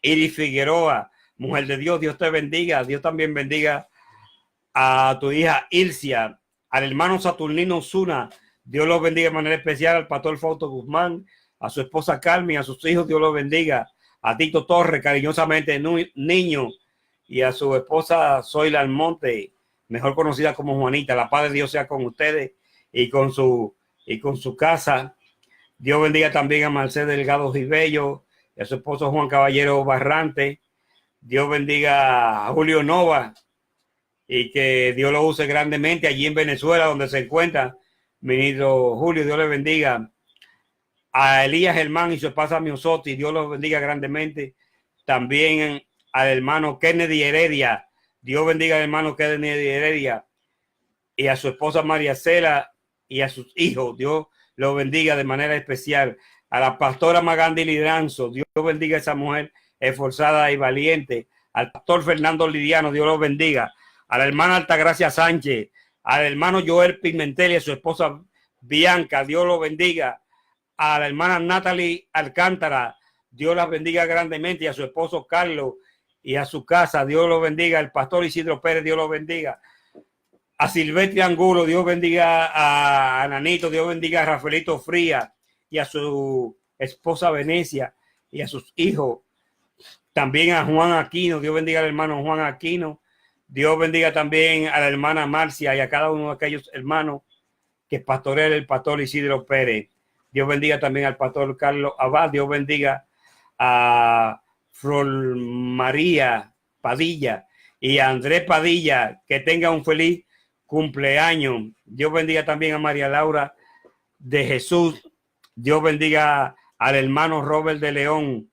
Iris Figueroa, mujer de Dios. Dios te bendiga. Dios también bendiga a tu hija Ilcia, al hermano Saturnino Osuna. Dios los bendiga de manera especial, al pastor Fausto Guzmán, a su esposa Carmen, a sus hijos. Dios los bendiga. A Tito Torres, cariñosamente Niño, y a su esposa Zoila Almonte, mejor conocida como Juanita. La paz de Dios sea con ustedes y con su casa. Dios bendiga también a Marcel Delgado Gibello y a su esposo Juan Caballero Barrante. Dios bendiga a Julio Nova y que Dios lo use grandemente allí en Venezuela, donde se encuentra ministro Julio. Dios le bendiga a Elías Germán y su esposa Miosotti. Dios los bendiga grandemente. También al hermano Kennedy Heredia. Dios bendiga al hermano Kennedy Heredia y a su esposa María Cela y a sus hijos. Dios lo bendiga de manera especial. A la pastora Magandi Lidranzo. Dios bendiga a esa mujer esforzada y valiente. Al pastor Fernando Lidiano. Dios lo bendiga. A la hermana Altagracia Sánchez. Al hermano Joel Pimentel y a su esposa Bianca. Dios lo bendiga. a la hermana Natalie Alcántara, Dios la bendiga grandemente, y a su esposo Carlos y a su casa, Dios lo bendiga. El pastor Isidro Pérez, Dios lo bendiga. A Silvestre Angulo, Dios bendiga. A Nanito, Dios bendiga. A Rafaelito Fría y a su esposa Venecia y a sus hijos. También a Juan Aquino, Dios bendiga al hermano Juan Aquino. Dios bendiga también a la hermana Marcia y a cada uno de aquellos hermanos que pastorea el pastor Isidro Pérez. Dios bendiga también al pastor Carlos Abad. Dios bendiga a Flor María Padilla y a Andrés Padilla. Que tenga un feliz cumpleaños. Dios bendiga también a María Laura de Jesús. Dios bendiga al hermano Robert de León.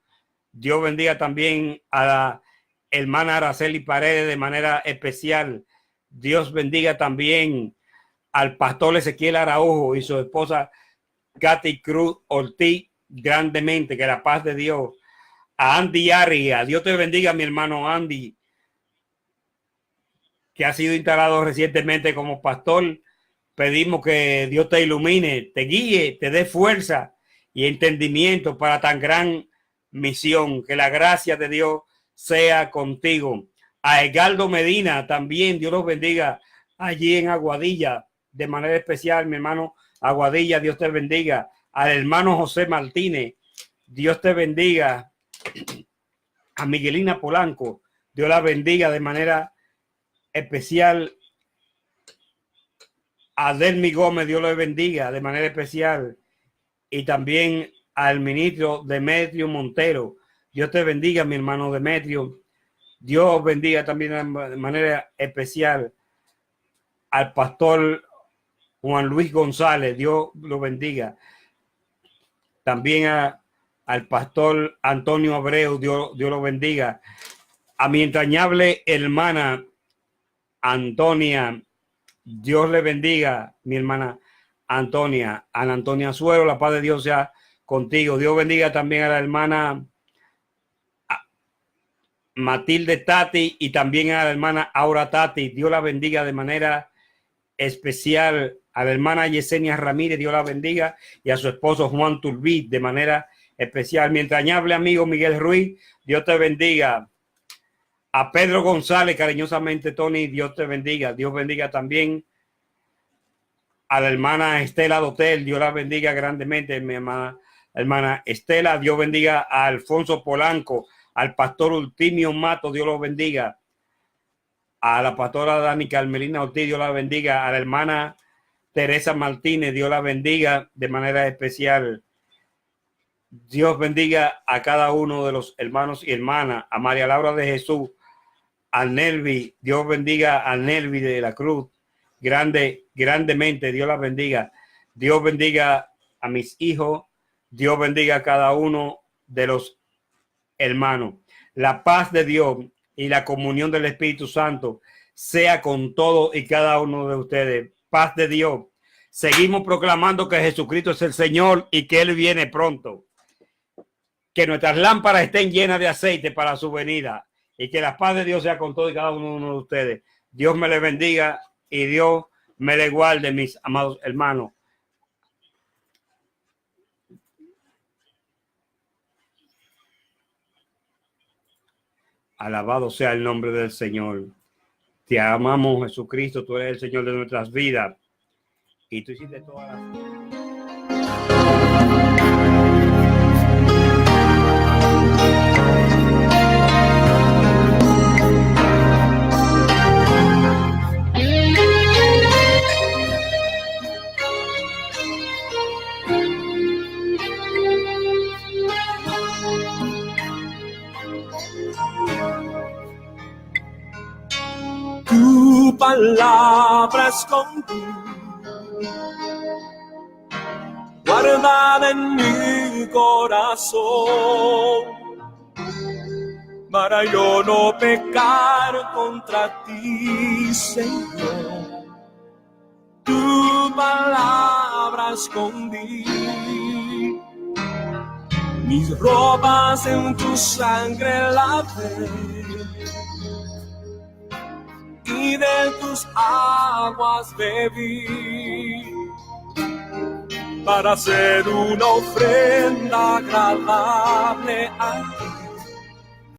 Dios bendiga también a la hermana Araceli Paredes de manera especial. Dios bendiga también al pastor Ezequiel Araujo y su esposa Katy Cruz Ortiz grandemente. Que la paz de Dios. A Andy Aria, Dios te bendiga, mi hermano Andy, que ha sido instalado recientemente como pastor. Pedimos que Dios te ilumine, te guíe, te dé fuerza y entendimiento para tan gran misión. Que la gracia de Dios sea contigo. A Edgardo Medina también, Dios los bendiga allí en Aguadilla, de manera especial, mi hermano Aguadilla, Dios te bendiga. Al hermano José Martínez, Dios te bendiga. A Miguelina Polanco, Dios la bendiga de manera especial. A Delmi Gómez, Dios le bendiga de manera especial. Y también al ministro Demetrio Montero, Dios te bendiga, mi hermano Demetrio. Dios bendiga también de manera especial al pastor Juan Luis González, Dios lo bendiga. También al pastor Antonio Abreu, Dios lo bendiga. A mi entrañable hermana Antonia, Dios le bendiga, mi hermana Antonia. A la Antonia Suero, la paz de Dios sea contigo. Dios bendiga también a la hermana Matilde Tati y también a la hermana Aura Tati. Dios la bendiga de manera especial. A la hermana Yesenia Ramírez, Dios la bendiga, y a su esposo Juan Turbí de manera especial. Mi entrañable amigo Miguel Ruiz, Dios te bendiga. A Pedro González, cariñosamente Tony, Dios te bendiga. Dios bendiga también a la hermana Estela Dotel, Dios la bendiga grandemente, mi hermana Estela. Dios bendiga a Alfonso Polanco, al pastor Ultimio Mato, Dios lo bendiga. A la pastora Dani Carmelina Ortiz, Dios la bendiga. A la hermana Teresa Martínez, Dios la bendiga de manera especial. Dios bendiga a cada uno de los hermanos y hermanas. A María Laura de Jesús, a Nelvi, Dios bendiga a Nelvi de la Cruz, grandemente, Dios la bendiga. Dios bendiga a mis hijos, Dios bendiga a cada uno de los hermanos. La paz de Dios y la comunión del Espíritu Santo sea con todos y cada uno de ustedes. Paz de Dios. Seguimos proclamando que Jesucristo es el Señor y que Él viene pronto. Que nuestras lámparas estén llenas de aceite para su venida y que la paz de Dios sea con todos y cada uno de ustedes. Dios me le bendiga y Dios me le guarde, mis amados hermanos. Alabado sea el nombre del Señor. Te amamos, Jesucristo. Tú eres el Señor de nuestras vidas. Y tú hiciste todas las... Tu palabra escondida, guardada en mi corazón, para yo no pecar contra ti, Señor. Tu palabra escondí, mis ropas en tu sangre lavé, y de tus aguas bebí. para hacer una ofrenda agradable a ti.